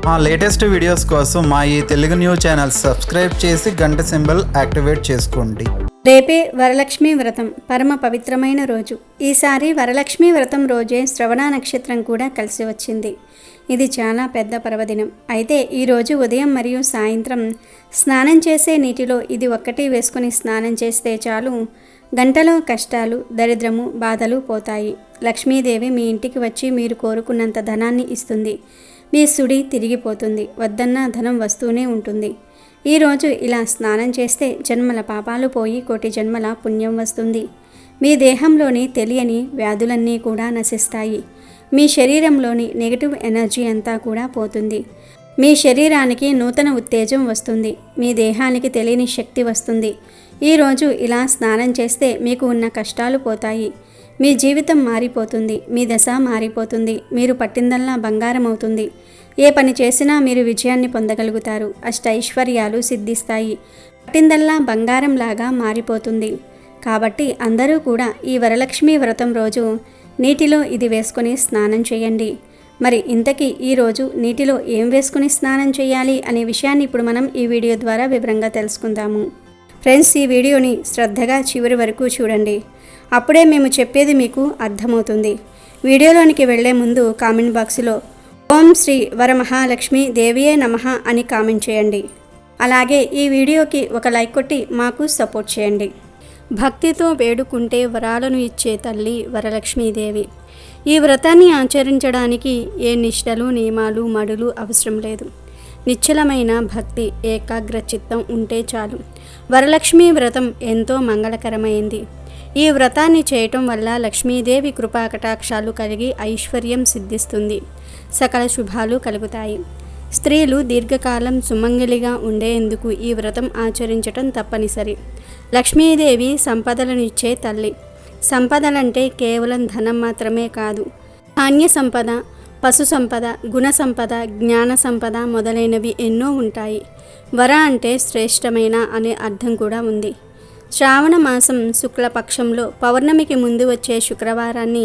మా latest videos కోసం మా ఈ తెలుగు న్యూస్ ఛానల్ సబ్స్క్రైబ్ చేసి గంట సింబల్ యాక్టివేట్ చేసుకోండి. రేపే వరలక్ష్మి వ్రతం పరమ పవిత్రమైన రోజు. ఈసారి వరలక్ష్మి వ్రతం రోజే శ్రవణ నక్షత్రం కూడా కలిసి వచ్చింది. ఇది చాలా పెద్ద పర్వదినం. అయితే ఈరోజు ఉదయం మరియు సాయంత్రం స్నానం చేసే నీటిలో ఇది ఒక్కటి వేసుకుని స్నానం చేస్తే చాలు, గంటలో కష్టాలు, దరిద్రము, బాధలు పోతాయి. లక్ష్మీదేవి మీ ఇంటికి వచ్చి మీరు కోరుకున్నంత ధనాన్ని ఇస్తుంది. మీ సుడి తిరిగిపోతుంది. వద్దన్న ధనం వస్తూనే ఉంటుంది. ఈరోజు ఇలా స్నానం చేస్తే జన్మల పాపాలు పోయి కోటి జన్మల పుణ్యం వస్తుంది. మీ దేహంలోని తెలియని వ్యాధులన్నీ కూడా నశిస్తాయి. మీ శరీరంలోని నెగటివ్ ఎనర్జీ అంతా కూడా పోతుంది. మీ శరీరానికి నూతన ఉత్తేజం వస్తుంది. మీ దేహానికి తెలియని శక్తి వస్తుంది. ఈరోజు ఇలా స్నానం చేస్తే మీకు ఉన్న కష్టాలు పోతాయి. మీ జీవితం మారిపోతుంది. మీ దశ మారిపోతుంది. మీరు పట్టిందల్లా బంగారం అవుతుంది. ఏ పని చేసినా మీరు విజయాన్ని పొందగలుగుతారు. అష్టైశ్వర్యాలు సిద్ధిస్తాయి. పట్టిందల్లా బంగారంలాగా మారిపోతుంది. కాబట్టి అందరూ కూడా ఈ వరలక్ష్మి వ్రతం రోజు నీటిలో ఇది వేసుకొని స్నానం చేయండి. మరి ఇంతకీ ఈరోజు నీటిలో ఏం వేసుకుని స్నానం చేయాలి అనే విషయాన్ని ఇప్పుడు మనం ఈ వీడియో ద్వారా వివరంగా తెలుసుకుందాము. ఫ్రెండ్స్, ఈ వీడియోని శ్రద్ధగా చివరి వరకు చూడండి. అప్పుడే మేము చెప్పేది మీకు అర్థమవుతుంది. వీడియోలోనికి వెళ్లే ముందు కామెంట్ బాక్స్లో ఓం శ్రీ వరమహాలక్ష్మి దేవియే నమః అని కామెంట్ చేయండి. అలాగే ఈ వీడియోకి ఒక లైక్ కొట్టి మాకు సపోర్ట్ చేయండి. భక్తితో వేడుకుంటే వరాలను ఇచ్చే తల్లి వరలక్ష్మీదేవి. ఈ వ్రతాన్ని ఆచరించడానికి ఏ నిష్టలు, నియమాలు, మడులు అవసరం లేదు. నిశ్చలమైన భక్తి, ఏకాగ్ర చిత్తం ఉంటే చాలు. వరలక్ష్మి వ్రతం ఎంతో మంగళకరమైంది. ఈ వ్రతాన్ని చేయటం వల్ల లక్ష్మీదేవి కృపా కటాక్షాలు కలిగి ఐశ్వర్యం సిద్ధిస్తుంది. సకల శుభాలు కలుగుతాయి. స్త్రీలు దీర్ఘకాలం సుమంగలిగా ఉండేందుకు ఈ వ్రతం ఆచరించటం తప్పనిసరి. లక్ష్మీదేవి సంపదలను ఇచ్చే తల్లి. సంపదలంటే కేవలం ధనం మాత్రమే కాదు. ధాన్య సంపద, పశు సంపద, గుణ సంపద, జ్ఞాన సంపద మొదలైనవి ఎన్నో ఉంటాయి. వర అంటే శ్రేష్టమైన అనే అర్థం కూడా ఉంది. శ్రావణ మాసం శుక్లపక్షంలో పౌర్ణమికి ముందు వచ్చే శుక్రవారాన్ని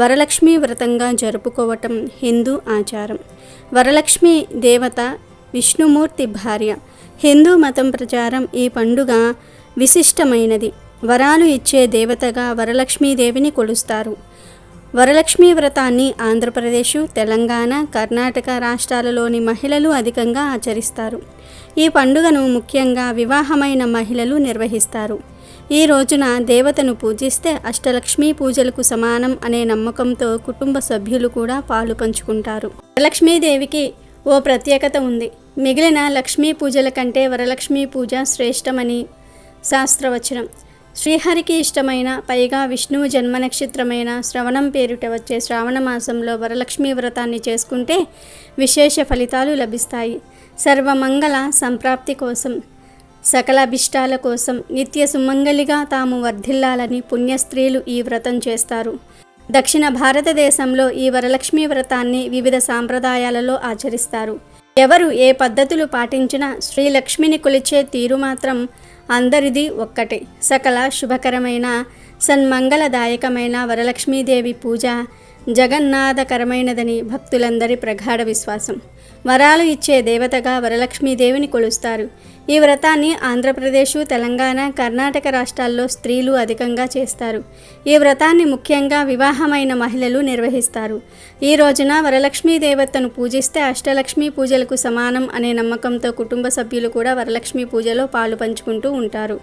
వరలక్ష్మి వ్రతంగా జరుపుకోవటం హిందూ ఆచారం. వరలక్ష్మి దేవత విష్ణుమూర్తి భార్య. హిందూ మతం ప్రచారం ఈ పండుగ విశిష్టమైనది. వరాలు ఇచ్చే దేవతగా వరలక్ష్మీదేవిని కొలుస్తారు. వరలక్ష్మి వ్రతాన్ని ఆంధ్రప్రదేశ్, తెలంగాణ, కర్ణాటక రాష్ట్రాలలోని మహిళలు అధికంగా ఆచరిస్తారు. ఈ పండుగను ముఖ్యంగా వివాహమైన మహిళలు నిర్వహిస్తారు. ఈ రోజున దేవతను పూజిస్తే అష్టలక్ష్మీ పూజలకు సమానం అనే నమ్మకంతో కుటుంబ సభ్యులు కూడా పాలు పంచుకుంటారు. వరలక్ష్మీదేవికి ఓ ప్రత్యేకత ఉంది. మిగిలిన లక్ష్మీ పూజల కంటే వరలక్ష్మీ పూజ శ్రేష్టమని శాస్త్రవచనం. శ్రీహరికి ఇష్టమైన, పైగా విష్ణువు జన్మ నక్షత్రమైన శ్రవణం పేరిట వచ్చే శ్రావణ మాసంలో వరలక్ష్మి వ్రతాన్ని చేసుకుంటే విశేష ఫలితాలు లభిస్తాయి. సర్వమంగళ సంప్రాప్తి కోసం, సకల అభిష్టాల కోసం, నిత్య సుమంగళిగా తాము వర్ధిల్లాలని పుణ్యస్త్రీలు ఈ వ్రతం చేస్తారు. దక్షిణ భారతదేశంలో ఈ వరలక్ష్మి వ్రతాన్ని వివిధ సాంప్రదాయాలలో ఆచరిస్తారు. ఎవరు ఏ పద్ధతులు పాటించినా శ్రీలక్ష్మిని కొలిచే తీరు మాత్రం అందరిది ఒక్కటే. సకల శుభకరమైన, సన్మంగళదాయకమైన వరలక్ష్మీదేవి పూజ జగన్నాథకరమైనదని భక్తులందరి ప్రగాఢ విశ్వాసం. వరాలు ఇచ్చే దేవతగా వరలక్ష్మీదేవిని కొలుస్తారు. ఈ వ్రతాన్ని ఆంధ్రప్రదేశ్, తెలంగాణ, కర్ణాటక రాష్ట్రాల్లో స్త్రీలు అధికంగా చేస్తారు. ఈ వ్రతాన్ని ముఖ్యంగా వివాహమైన మహిళలు నిర్వహిస్తారు. ఈ రోజున వరలక్ష్మీ దేవతను పూజిస్తే అష్టలక్ష్మీ పూజలకు సమానం అనే నమ్మకంతో కుటుంబ సభ్యులు కూడా వరలక్ష్మీ పూజలో పాలు పంచుకుంటూ ఉంటారు.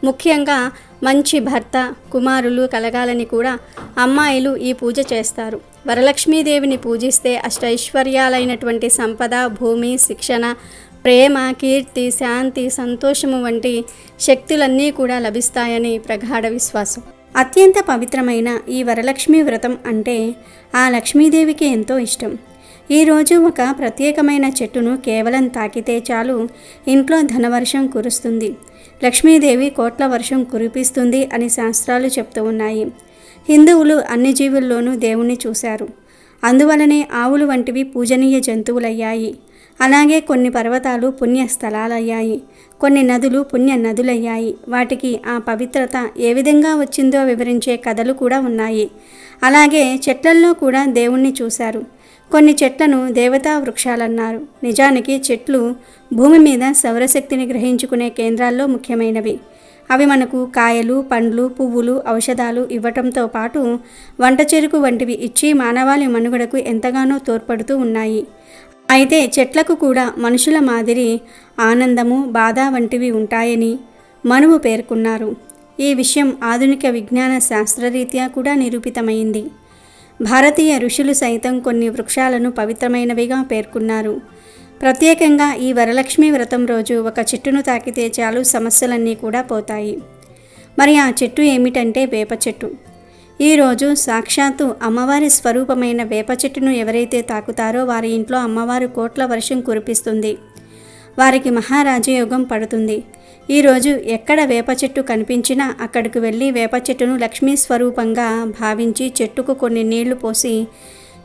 ముఖ్యంగా మంచి భర్త, కుమారులు కలగాలని కూడా అమ్మాయిలు ఈ పూజ చేస్తారు. వరలక్ష్మీదేవిని పూజిస్తే అష్టైశ్వర్యాలైనటువంటి సంపద, భూమి, శిక్షణ, ప్రేమ, కీర్తి, శాంతి, సంతోషము వంటి శక్తులన్నీ కూడా లభిస్తాయని ప్రగాఢ విశ్వాసం. అత్యంత పవిత్రమైన ఈ వరలక్ష్మి వ్రతం అంటే ఆ లక్ష్మీదేవికి ఎంతో ఇష్టం. ఈరోజు ఒక ప్రత్యేకమైన చెట్టును కేవలం తాకితే చాలు, ఇంట్లో ధనవర్షం కురుస్తుంది. లక్ష్మీదేవి కోట్ల వర్షం కురిపిస్తుంది అని శాస్త్రాలు చెప్తూ ఉన్నాయి. హిందువులు అన్ని జీవుల్లోనూ దేవుణ్ణి చూశారు. అందువలనే ఆవులు వంటివి పూజనీయ జంతువులయ్యాయి. అలాగే కొన్ని పర్వతాలు పుణ్య స్థలాలయ్యాయి. కొన్ని నదులు పుణ్య నదులయ్యాయి. వాటికి ఆ పవిత్రత ఏ విధంగా వచ్చిందో వివరించే కథలు కూడా ఉన్నాయి. అలాగే చెట్లల్లో కూడా దేవుణ్ణి చూశారు. కొన్ని చెట్లను దేవతా వృక్షాలన్నారు. నిజానికి చెట్లు భూమి మీద సౌరశక్తిని గ్రహించుకునే కేంద్రాల్లో ముఖ్యమైనవి. అవి మనకు కాయలు, పండ్లు, పువ్వులు, ఔషధాలు ఇవ్వటంతో పాటు వంట చెరుకు వంటివి ఇచ్చి మానవాళి మనుగడకు ఎంతగానో తోడ్పడుతూ ఉన్నాయి. అయితే చెట్లకు కూడా మనుషుల మాదిరి ఆనందము, బాధ వంటివి ఉంటాయని మనువు పేర్కొన్నారు. ఈ విషయం ఆధునిక విజ్ఞాన శాస్త్రరీత్యా కూడా నిరూపితమైంది. భారతీయ ఋషులు సైతం కొన్ని వృక్షాలను పవిత్రమైనవిగా పేర్కొన్నారు. ప్రత్యేకంగా ఈ వరలక్ష్మి వ్రతం రోజు ఒక చెట్టును తాకితే చాలు సమస్యలన్నీ కూడా పోతాయి. మరి ఆ చెట్టు ఏమిటంటే వేప చెట్టు. ఈరోజు సాక్షాత్తు అమ్మవారి స్వరూపమైన వేప చెట్టును ఎవరైతే తాకుతారో వారి ఇంట్లో అమ్మవారు కోట్ల వర్షం కురిపిస్తుంది. వారికి మహారాజయోగం పడుతుంది. ఈరోజు ఎక్కడ వేప చెట్టు కనిపించినా అక్కడికి వెళ్ళి వేప చెట్టును లక్ష్మీ స్వరూపంగా భావించి చెట్టుకు కొన్ని నీళ్లు పోసి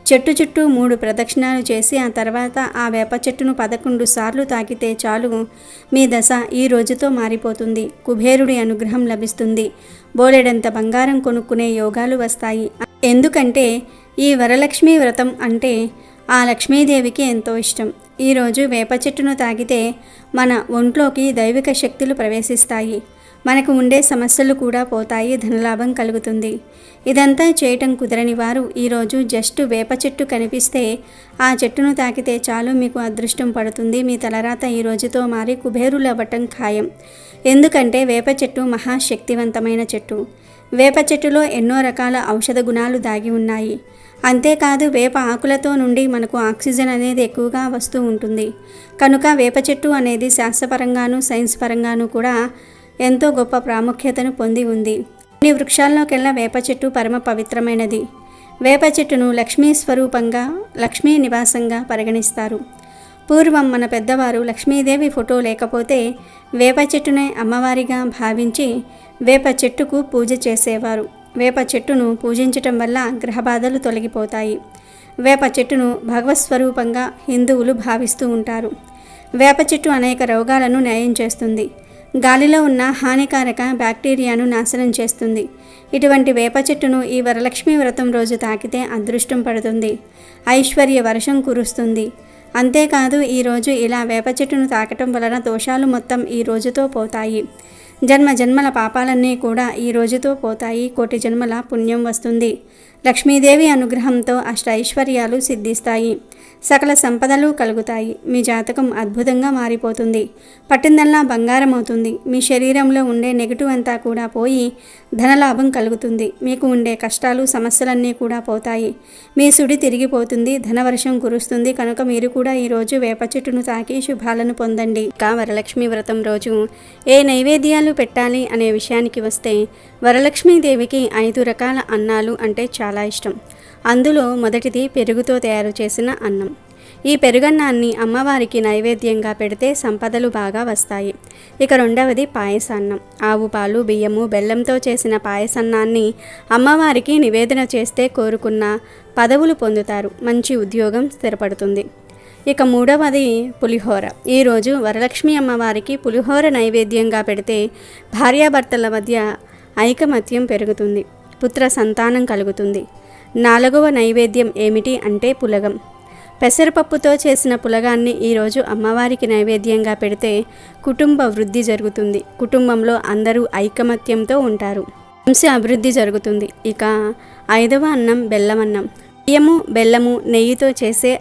చెట్టు చుట్టూ 3 ప్రదక్షిణాలు చేసి ఆ తర్వాత ఆ వేప చెట్టును 11 సార్లు తాకితే చాలు మీ దశ ఈ రోజుతో మారిపోతుంది. కుబేరుడి అనుగ్రహం లభిస్తుంది. బోలెడంత బంగారం కొనుక్కునే యోగాలు వస్తాయి. ఎందుకంటే ఈ వరలక్ష్మి వ్రతం అంటే ఆ లక్ష్మీదేవికి ఎంతో ఇష్టం. ఈరోజు వేప చెట్టును తాకితే మన ఒంట్లోకి దైవిక శక్తులు ప్రవేశిస్తాయి. మనకు ఉండే సమస్యలు కూడా పోతాయి. ధనలాభం కలుగుతుంది. ఇదంతా చేయటం కుదరని వారు ఈరోజు జస్ట్ వేప చెట్టు కనిపిస్తే ఆ చెట్టును తాకితే చాలు మీకు అదృష్టం పడుతుంది. మీ తలరాత ఈ రోజుతో మారి కుబేరులు అవ్వటం ఖాయం. ఎందుకంటే వేప చెట్టు మహాశక్తివంతమైన చెట్టు. వేప చెట్టులో ఎన్నో రకాల ఔషధ గుణాలు దాగి ఉన్నాయి. అంతేకాదు వేప ఆకులతో నుండి మనకు ఆక్సిజన్ అనేది ఎక్కువగా వస్తూ ఉంటుంది. కనుక వేప చెట్టు అనేది శాస్త్రపరంగాను సైన్స్ పరంగాను కూడా ఎంతో గొప్ప ప్రాముఖ్యతను పొంది ఉంది. ఈ వృక్షాల్లోకెల్లా వేప చెట్టు పరమ పవిత్రమైనది. వేప చెట్టును లక్ష్మీ స్వరూపంగా, లక్ష్మీ నివాసంగా పరిగణిస్తారు. పూర్వం మన పెద్దవారు లక్ష్మీదేవి ఫోటో లేకపోతే వేప చెట్టునే అమ్మవారిగా భావించి వేప చెట్టుకు పూజ చేసేవారు. వేప చెట్టును పూజించటం వల్ల గ్రహబాధలు తొలగిపోతాయి. వేప చెట్టును భగవత్ స్వరూపంగా హిందువులు భావిస్తూ ఉంటారు. వేప చెట్టు అనేక రోగాలను నయం చేస్తుంది. గాలిలో ఉన్న హానికారక బ్యాక్టీరియాను నాశనం చేస్తుంది. ఇటువంటి వేప చెట్టును ఈ వరలక్ష్మి వ్రతం రోజు తాకితే అదృష్టం పడుతుంది. ఐశ్వర్య వర్షం కురుస్తుంది. అంతేకాదు ఈరోజు ఇలా వేప చెట్టును తాకటం వలన దోషాలు మొత్తం ఈ రోజుతో పోతాయి. జన్మ జన్మల పాపాలన్నీ కూడా ఈ రోజుతో పోతాయి. కోటి జన్మల పుణ్యం వస్తుంది. లక్ష్మీదేవి అనుగ్రహంతో ఐశ్వర్యాలు సిద్ధిస్తాయి. సకల సంపదలు కలుగుతాయి. మీ జాతకం అద్భుతంగా మారిపోతుంది. పట్టిందల్లా బంగారం అవుతుంది. మీ శరీరంలో ఉండే నెగిటివ్ అంతా కూడా పోయి ధనలాభం కలుగుతుంది. మీకు ఉండే కష్టాలు సమస్యలన్నీ కూడా పోతాయి. మీ సుడి తిరిగిపోతుంది. ధనవర్షం కురుస్తుంది. కనుక మీరు కూడా ఈరోజు వేప చెట్టును తాకి శుభాలను పొందండి. వరలక్ష్మి వ్రతం రోజు ఏ నైవేద్యాలు పెట్టాలి అనే విషయానికి వస్తే వరలక్ష్మీదేవికి 5 రకాల అన్నాలు అంటే చాలా ఇష్టం. అందులో మొదటిది పెరుగుతో తయారు చేసిన అన్నం. ఈ పెరుగన్నాన్ని అమ్మవారికి నైవేద్యంగా పెడితే సంపదలు బాగా వస్తాయి. ఇక రెండవది పాయసాన్నం. ఆవు పాలు, బియ్యము, బెల్లంతో చేసిన పాయసాన్నాన్ని అమ్మవారికి నివేదన చేస్తే కోరుకున్న పదవులు పొందుతారు. మంచి ఉద్యోగం స్థిరపడుతుంది. ఇక మూడవది పులిహోర. ఈరోజు వరలక్ష్మి అమ్మవారికి పులిహోర నైవేద్యంగా పెడితే భార్యాభర్తల మధ్య ఐకమత్యం పెరుగుతుంది. పుత్ర సంతానం కలుగుతుంది. 4వ నైవేద్యం ఏమిటి అంటే పులగం. పెసరపప్పుతో చేసిన పులగాన్ని ఈరోజు అమ్మవారికి నైవేద్యంగా పెడితే కుటుంబ వృద్ధి జరుగుతుంది. కుటుంబంలో అందరూ ఐకమత్యంతో ఉంటారు. వంశ అభివృద్ధి జరుగుతుంది. ఇక 5వ అన్నం బెల్లం అన్నం. బియ్యము, బెల్లము, నెయ్యితో చేసే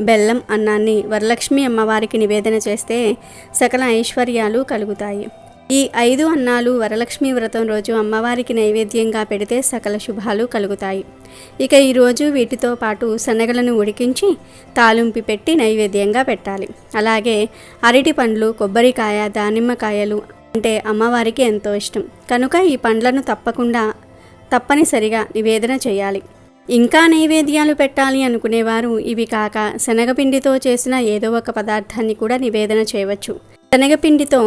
బెల్లం అన్నాన్ని వరలక్ష్మి అమ్మవారికి నివేదన చేస్తే సకల ఐశ్వర్యాలు కలుగుతాయి. ఈ 5 అన్నాలు వరలక్ష్మి వ్రతం రోజు అమ్మవారికి నైవేద్యంగా పెడితే సకల శుభాలు కలుగుతాయి. ఇక ఈరోజు వీటితో పాటు శనగలను ఉడికించి తాలింపు పెట్టి నైవేద్యంగా పెట్టాలి. అలాగే అరటి పండ్లు, కొబ్బరికాయ, దానిమ్మకాయలు అంటే అమ్మవారికి ఎంతో ఇష్టం. కనుక ఈ పండ్లను తప్పనిసరిగా నివేదన చేయాలి. ఇంకా నైవేద్యాలు పెట్టాలి అనుకునేవారు ఇవి కాక శనగపిండితో చేసిన ఏదో ఒక పదార్థాన్ని కూడా నివేదన చేయవచ్చు. శనగపిండితో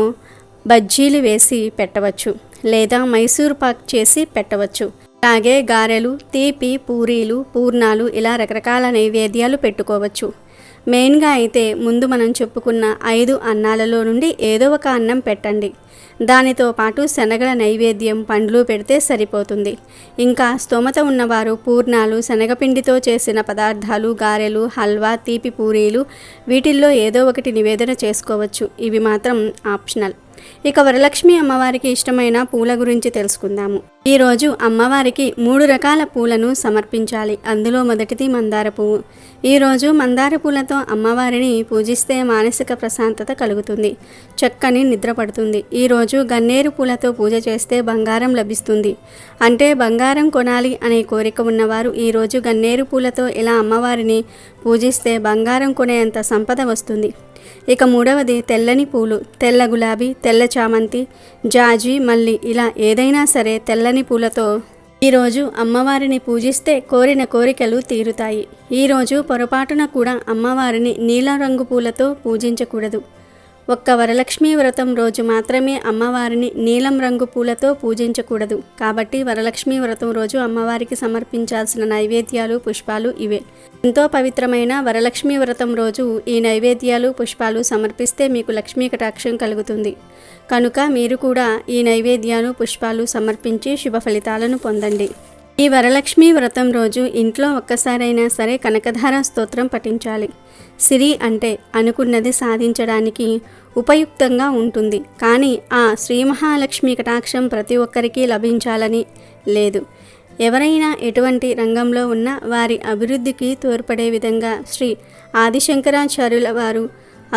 బజ్జీలు వేసి పెట్టవచ్చు, లేదా మైసూర్ పాక్ చేసి పెట్టవచ్చు. అలాగే గారెలు, తీపి, పూరీలు, పూర్ణాలు ఇలా రకరకాల నైవేద్యాలు పెట్టుకోవచ్చు. మెయిన్గా అయితే ముందు మనం చెప్పుకున్న 5 అన్నాలలో నుండి ఏదో ఒక అన్నం పెట్టండి. దానితో పాటు శనగల నైవేద్యం, పండ్లు పెడితే సరిపోతుంది. ఇంకా స్తోమత ఉన్నవారు పూర్ణాలు, శనగపిండితో చేసిన పదార్థాలు, గారెలు, హల్వా, తీపి పూరీలు వీటిల్లో ఏదో ఒకటి నివేదన చేసుకోవచ్చు. ఇవి మాత్రం ఆప్షనల్. ఇక వరలక్ష్మి అమ్మవారికి ఇష్టమైన పూల గురించి తెలుసుకుందాము. ఈరోజు అమ్మవారికి 3 రకాల పూలను సమర్పించాలి. అందులో మొదటిది మందార పువ్వు. ఈరోజు మందార పూలతో అమ్మవారిని పూజిస్తే మానసిక ప్రశాంతత కలుగుతుంది, చక్కని నిద్ర పడుతుంది. ఈరోజు గన్నేరు పూలతో పూజ చేస్తే బంగారం లభిస్తుంది. అంటే బంగారం కొనాలి అనే కోరిక ఉన్నవారు ఈరోజు గన్నేరు పూలతో ఇలా అమ్మవారిని పూజిస్తే బంగారం కొనేంత సంపద వస్తుంది. ఇక మూడవది తెల్లని పూలు. తెల్ల గులాబీ, తెల్ల చామంతి, జాజి, మల్లి ఇలా ఏదైనా సరే తెల్లని పూలతో ఈరోజు అమ్మవారిని పూజిస్తే కోరిన కోరికలు తీరుతాయి. ఈరోజు పొరపాటున కూడా అమ్మవారిని నీలం రంగు పూలతో పూజించకూడదు. ఒక్క వరలక్ష్మీ వ్రతం రోజు మాత్రమే అమ్మవారిని నీలం రంగు పూలతో పూజించకూడదు. కాబట్టి వరలక్ష్మీ వ్రతం రోజు అమ్మవారికి సమర్పించాల్సిన నైవేద్యాలు, పుష్పాలు ఇవే. ఎంతో పవిత్రమైన వరలక్ష్మీ వ్రతం రోజు ఈ నైవేద్యాలు, పుష్పాలు సమర్పిస్తే మీకు లక్ష్మీ కటాక్షం కలుగుతుంది. కనుక మీరు కూడా ఈ నైవేద్యాలు, పుష్పాలు సమర్పించి శుభ ఫలితాలను పొందండి. ఈ వరలక్ష్మీ వ్రతం రోజు ఇంట్లో ఒక్కసారైనా సరే కనకధార స్తోత్రం పఠించాలి. సిరి అంటే అనుకున్నది సాధించడానికి ఉపయుక్తంగా ఉంటుంది. కానీ ఆ శ్రీ మహాలక్ష్మి కటాక్షం ప్రతి ఒక్కరికి లభించాలని లేదు. ఎవరైనా ఎటువంటి రంగంలో ఉన్నా వారి అభివృద్ధికి తోడ్పడే విధంగా శ్రీ ఆదిశంకరాచార్యుల వారు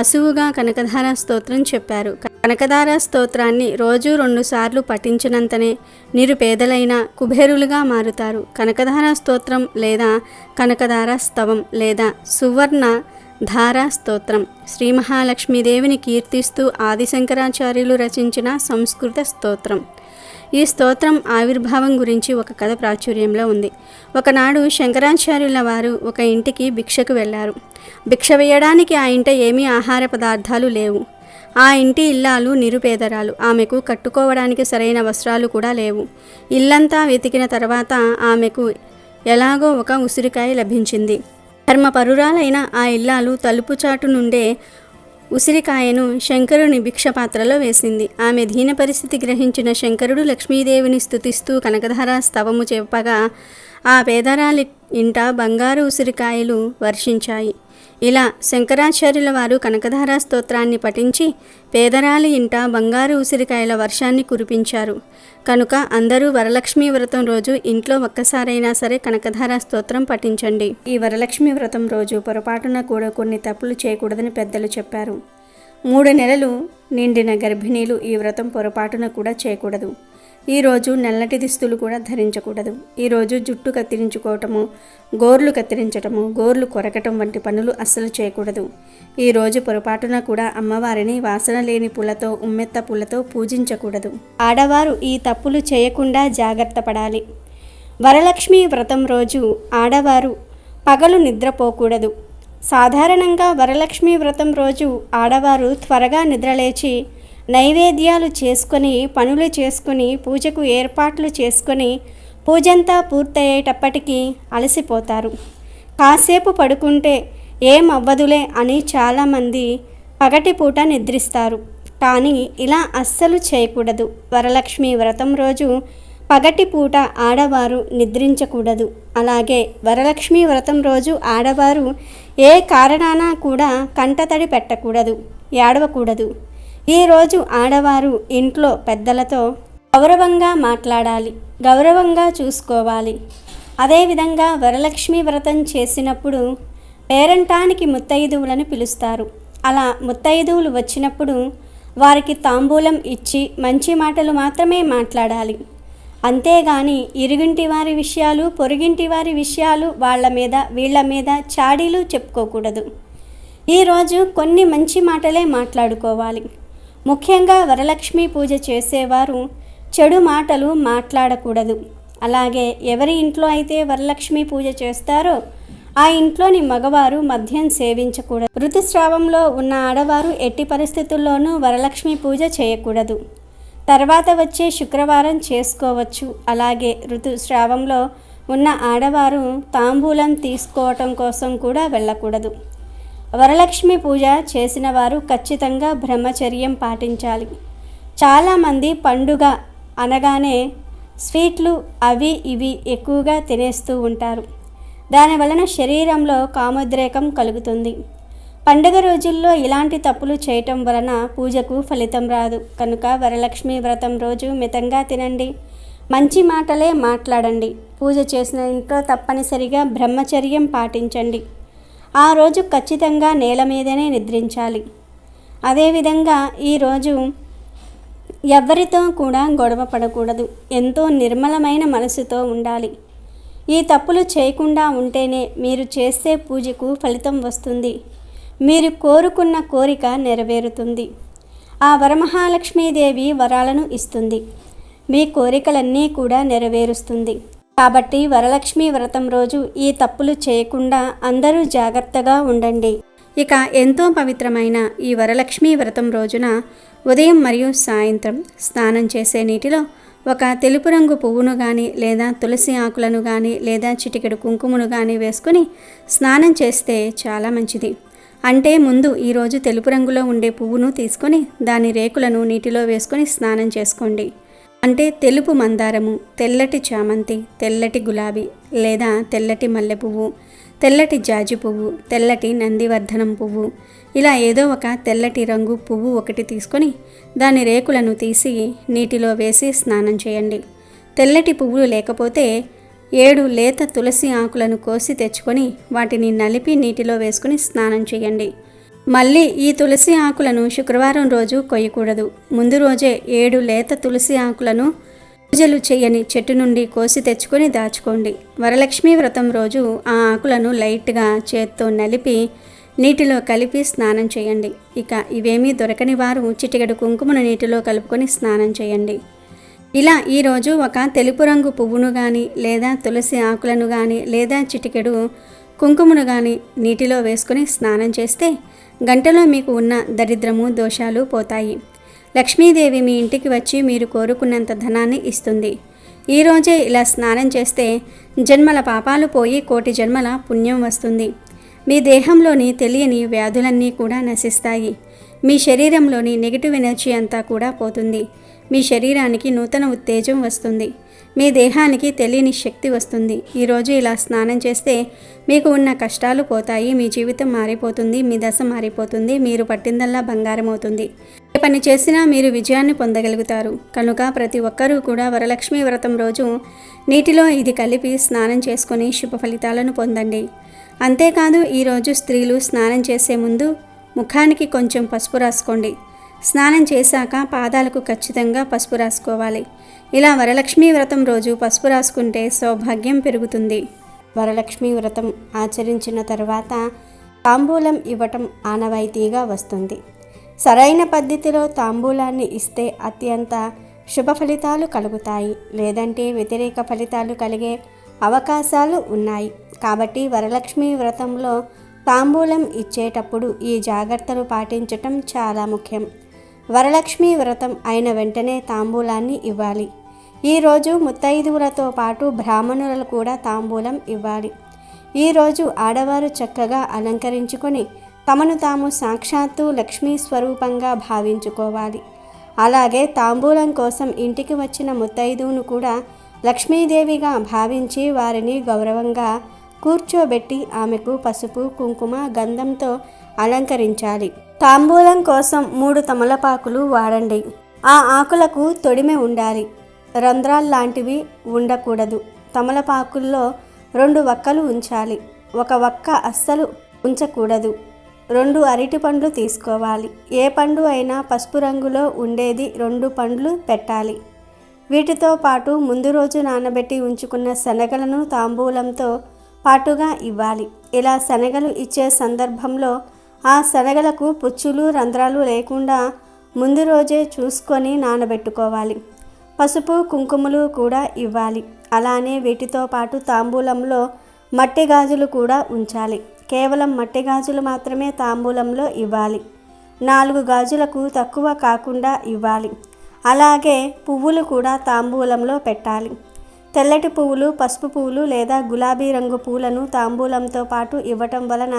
అసువుగా కనకధార స్తోత్రం చెప్పారు. కనకధార స్తోత్రాన్ని రోజు 2 సార్లు పఠించినంతనే నిరుపేదలైన కుబేరులుగా మారుతారు. కనకధార స్తోత్రం లేదా కనకధార స్తవం లేదా సువర్ణ ధారా స్తోత్రం శ్రీ మహాలక్ష్మీదేవిని కీర్తిస్తూ ఆదిశంకరాచార్యులు రచించిన సంస్కృత స్తోత్రం. ఈ స్తోత్రం ఆవిర్భావం గురించి ఒక కథ ప్రాచుర్యంలో ఉంది. ఒకనాడు శంకరాచార్యుల వారు ఒక ఇంటికి భిక్షకు వెళ్ళారు. భిక్ష వేయడానికి ఆ ఇంట ఏమీ ఆహార పదార్థాలు లేవు. ఆ ఇంటి ఇల్లాలు నిరుపేదరాలు. ఆమెకు కట్టుకోవడానికి సరైన వస్త్రాలు కూడా లేవు. ఇల్లంతా వెతికిన తర్వాత ఆమెకు ఎలాగో ఒక ఉసిరికాయ లభించింది. ధర్మపరురాలైన ఆ ఇల్లాలు తలుపు చాటు నుండే ఉసిరికాయను శంకరుని భిక్షపాత్రలో వేసింది. ఆమె దీన పరిస్థితి గ్రహించిన శంకరుడు లక్ష్మీదేవిని స్తుతిస్తూ కనకధార స్తవము చెప్పగా ఆ పేదరాలి ఇంట బంగారు ఉసిరికాయలు వర్షించాయి. ఇలా శంకరాచార్యుల వారు కనకధార స్తోత్రాన్ని పఠించి పేదరాలి ఇంట బంగారు ఉసిరికాయల వర్షాన్ని కురిపించారు. కనుక అందరూ వరలక్ష్మీ వ్రతం రోజు ఇంట్లో ఒక్కసారైనా సరే కనకధార స్తోత్రం పఠించండి. ఈ వరలక్ష్మీ వ్రతం రోజు పొరపాటున కూడా కొన్ని తప్పులు చేయకూడదని పెద్దలు చెప్పారు. 3 నెలలు నిండిన గర్భిణీలు ఈ వ్రతం పొరపాటున కూడా చేయకూడదు. ఈరోజు నల్లటి దుస్తులు కూడా ధరించకూడదు. ఈరోజు జుట్టు కత్తిరించుకోవటము, గోర్లు కత్తిరించటము, గోర్లు కొరకటం వంటి పనులు అస్సలు చేయకూడదు. ఈరోజు పొరపాటున కూడా అమ్మవారిని వాసన లేని పూలతో, ఉమ్మెత్త పూలతో పూజించకూడదు. ఆడవారు ఈ తప్పులు చేయకుండా జాగ్రత్త పడాలి. వరలక్ష్మి వ్రతం రోజు ఆడవారు పగలు నిద్రపోకూడదు. సాధారణంగా వరలక్ష్మి వ్రతం రోజు ఆడవారు త్వరగా నిద్రలేచి నైవేద్యాలు చేసుకొని, పనులు చేసుకొని, పూజకు ఏర్పాట్లు చేసుకొని పూజంతా పూర్తయ్యేటప్పటికీ అలసిపోతారు. కాసేపు పడుకుంటే ఏమవ్వదులే అని చాలామంది పగటిపూట నిద్రిస్తారు. కానీ ఇలా అస్సలు చేయకూడదు. వరలక్ష్మి వ్రతం రోజు పగటిపూట ఆడవారు నిద్రించకూడదు. అలాగే వరలక్ష్మి వ్రతం రోజు ఆడవారు ఏ కారణాన కూడా కంటతడి పెట్టకూడదు, ఏడవకూడదు. ఈరోజు ఆడవారు ఇంట్లో పెద్దలతో గౌరవంగా మాట్లాడాలి, గౌరవంగా చూసుకోవాలి. అదేవిధంగా వరలక్ష్మి వ్రతం చేసినప్పుడు పేరంటానికి ముత్తైదువులను పిలుస్తారు. అలా ముత్తైదువులు వచ్చినప్పుడు వారికి తాంబూలం ఇచ్చి మంచి మాటలు మాత్రమే మాట్లాడాలి. అంతేగాని ఇరుగింటి వారి విషయాలు, పొరుగింటి వారి విషయాలు, వాళ్ళ మీద వీళ్ళ మీద చాడీలు చెప్పుకోకూడదు. ఈరోజు కొన్ని మంచి మాటలే మాట్లాడుకోవాలి. ముఖ్యంగా వరలక్ష్మి పూజ చేసేవారు చెడు మాటలు మాట్లాడకూడదు. అలాగే ఎవరి ఇంట్లో అయితే వరలక్ష్మి పూజ చేస్తారో ఆ ఇంట్లోని మగవారు మద్యం సేవించకూడదు. ఋతుస్రావంలో ఉన్న ఆడవారు ఎట్టి పరిస్థితుల్లోనూ వరలక్ష్మి పూజ చేయకూడదు. తర్వాత వచ్చే శుక్రవారం చేసుకోవచ్చు. అలాగే ఋతుస్రావంలో ఉన్న ఆడవారు తాంబూలం తీసుకోవటం కోసం కూడా వెళ్ళకూడదు. వరలక్ష్మి పూజ చేసిన వారు ఖచ్చితంగా బ్రహ్మచర్యం పాటించాలి. చాలామంది పండుగ అనగానే స్వీట్లు అవి ఇవి ఎక్కువగా తినేస్తూ ఉంటారు. దానివలన శరీరంలో కామోద్రేకం కలుగుతుంది. పండుగ రోజుల్లో ఇలాంటి తప్పులు చేయటం వలన పూజకు ఫలితం రాదు. కనుక వరలక్ష్మి వ్రతం రోజు మితంగా తినండి, మంచి మాటలే మాట్లాడండి. పూజ చేసిన ఇంట్లో తప్పనిసరిగా బ్రహ్మచర్యం పాటించండి. ఆ రోజు ఖచ్చితంగా నేల మీదనే నిద్రించాలి. అదేవిధంగా ఈరోజు ఎవ్వరితో కూడా గొడవ పడకూడదు. ఎంతో నిర్మలమైన మనసుతో ఉండాలి. ఈ తప్పులు చేయకుండా ఉంటేనే మీరు చేసే పూజకు ఫలితం వస్తుంది. మీరు కోరుకున్న కోరిక నెరవేరుతుంది. ఆ వరమహాలక్ష్మీదేవి వరాలను ఇస్తుంది. మీ కోరికలన్నీ కూడా నెరవేరుస్తుంది. కాబట్టి వరలక్ష్మి వ్రతం రోజు ఈ తప్పులు చేయకుండా అందరూ జాగ్రత్తగా ఉండండి. ఇక ఎంతో పవిత్రమైన ఈ వరలక్ష్మి వ్రతం రోజున ఉదయం మరియు సాయంత్రం స్నానం చేసే నీటిలో ఒక తెలుపు రంగు పువ్వును కానీ లేదా తులసి ఆకులను కానీ లేదా చిటికెడు కుంకుమను కానీ వేసుకొని స్నానం చేస్తే చాలా మంచిది. అంటే ముందు ఈరోజు తెలుపు రంగులో ఉండే పువ్వును తీసుకొని దాని రేకులను నీటిలో వేసుకొని స్నానం చేసుకోండి. అంటే తెలుపు మందారము, తెల్లటి చామంతి, తెల్లటి గులాబీ లేదా తెల్లటి మల్లె పువ్వు, తెల్లటి జాజి పువ్వు, తెల్లటి నందివర్ధనం పువ్వు, ఇలా ఏదో ఒక తెల్లటి రంగు పువ్వు ఒకటి తీసుకొని దాని రేకులను తీసి నీటిలో వేసి స్నానం చేయండి. తెల్లటి పువ్వులు లేకపోతే 7 లేత తులసి ఆకులను కోసి తెచ్చుకొని వాటిని నలిపి నీటిలో వేసుకుని స్నానం చేయండి. మళ్ళీ ఈ తులసి ఆకులను శుక్రవారం రోజు కొయ్యకూడదు. ముందు రోజే 7 లేత తులసి ఆకులను పూజలు చేయని చెట్టు నుండి కోసి తెచ్చుకొని దాచుకోండి. వరలక్ష్మి వ్రతం రోజు ఆ ఆకులను లైట్గా చేత్తో నలిపి నీటిలో కలిపి స్నానం చేయండి. ఇక ఇవేమీ దొరకని వారు చిటికెడు కుంకుమను నీటిలో కలుపుకొని స్నానం చేయండి. ఇలా ఈరోజు ఒక తెలుపు రంగు పువ్వును కానీ లేదా తులసి ఆకులను కానీ లేదా చిటికెడు కుంకుమను కానీ నీటిలో వేసుకొని స్నానం చేస్తే గంటలో మీకు ఉన్న దరిద్రము దోషాలు పోతాయి. లక్ష్మీదేవి మీ ఇంటికి వచ్చి మీరు కోరుకున్నంత ధనాన్ని ఇస్తుంది. ఈరోజే ఇలా స్నానం చేస్తే జన్మల పాపాలు పోయి 1,000,000 జన్మల పుణ్యం వస్తుంది. మీ దేహంలోని తెలియని వ్యాధులన్నీ కూడా నశిస్తాయి. మీ శరీరంలోని నెగిటివ్ ఎనర్జీ అంతా కూడా పోతుంది. మీ శరీరానికి నూతన ఉత్తేజం వస్తుంది. మీ దేహానికి తెలియని శక్తి వస్తుంది. ఈరోజు ఇలా స్నానం చేస్తే మీకు ఉన్న కష్టాలు పోతాయి. మీ జీవితం మారిపోతుంది. మీ దశ మారిపోతుంది. మీరు పట్టిందల్లా బంగారం అవుతుంది. ఏ పని చేసినా మీరు విజయాన్ని పొందగలుగుతారు. కనుక ప్రతి ఒక్కరూ కూడా వరలక్ష్మి వ్రతం రోజు నీటిలో ఇది కలిపి స్నానం చేసుకొని శుభ ఫలితాలను పొందండి. అంతేకాదు ఈరోజు స్త్రీలు స్నానం చేసే ముందు ముఖానికి కొంచెం పసుపు రాసుకోండి. స్నానం చేశాక పాదాలకు ఖచ్చితంగా పసుపు రాసుకోవాలి. ఇలా వరలక్ష్మి వ్రతం రోజు పసుపు రాసుకుంటే సౌభాగ్యం పెరుగుతుంది. వరలక్ష్మి వ్రతం ఆచరించిన తర్వాత తాంబూలం ఇవ్వటం ఆనవాయితీగా వస్తుంది. సరైన పద్ధతిలో తాంబూలాన్ని ఇస్తే అత్యంత శుభ ఫలితాలు కలుగుతాయి. లేదంటే వ్యతిరేక ఫలితాలు కలిగే అవకాశాలు ఉన్నాయి. కాబట్టి వరలక్ష్మి వ్రతంలో తాంబూలం ఇచ్చేటప్పుడు ఈ జాగ్రత్తలు పాటించటం చాలా ముఖ్యం. వరలక్ష్మి వ్రతం అయిన వెంటనే తాంబూలాన్ని ఇవ్వాలి. ఈరోజు ముత్తైదువులతో పాటు బ్రాహ్మణులు కూడా తాంబూలం ఇవ్వాలి. ఈరోజు ఆడవారు చక్కగా అలంకరించుకొని తమను తాము సాక్షాత్తు లక్ష్మీ స్వరూపంగా భావించుకోవాలి. అలాగే తాంబూలం కోసం ఇంటికి వచ్చిన ముత్తైదువును కూడా లక్ష్మీదేవిగా భావించి వారిని గౌరవంగా కూర్చోబెట్టి ఆమెకు పసుపు, కుంకుమ, గంధంతో అలంకరించాలి. తాంబూలం కోసం 3 తమలపాకులు వాడండి. ఆ ఆకులకు తొడిమె ఉండాలి. రంధ్రాల్లాంటివి ఉండకూడదు. తమలపాకుల్లో 2 వక్కలు ఉంచాలి. ఒక వక్క అస్సలు ఉంచకూడదు. 2 అరటి పండ్లు తీసుకోవాలి. ఏ పండు అయినా పసుపు రంగులో ఉండేది 2 పండ్లు పెట్టాలి. వీటితో పాటు ముందు రోజు నానబెట్టి ఉంచుకున్న శనగలను తాంబూలంతో పాటుగా ఇవ్వాలి. ఇలా శనగలు ఇచ్చే సందర్భంలో ఆ శనగలకు పుచ్చులు, రంధ్రాలు లేకుండా ముందు రోజే చూసుకొని నానబెట్టుకోవాలి. పసుపు, కుంకుమలు కూడా ఇవ్వాలి. అలానే వీటితో పాటు తాంబూలంలో మట్టి గాజులు కూడా ఉంచాలి. కేవలం మట్టి గాజులు మాత్రమే తాంబూలంలో ఇవ్వాలి. 4 గాజులకు తక్కువ కాకుండా ఇవ్వాలి. అలాగే పువ్వులు కూడా తాంబూలంలో పెట్టాలి. తెల్లటి పువ్వులు, పసుపు పువ్వులు లేదా గులాబీ రంగు పూలను తాంబూలంతో పాటు ఇవ్వటం వలన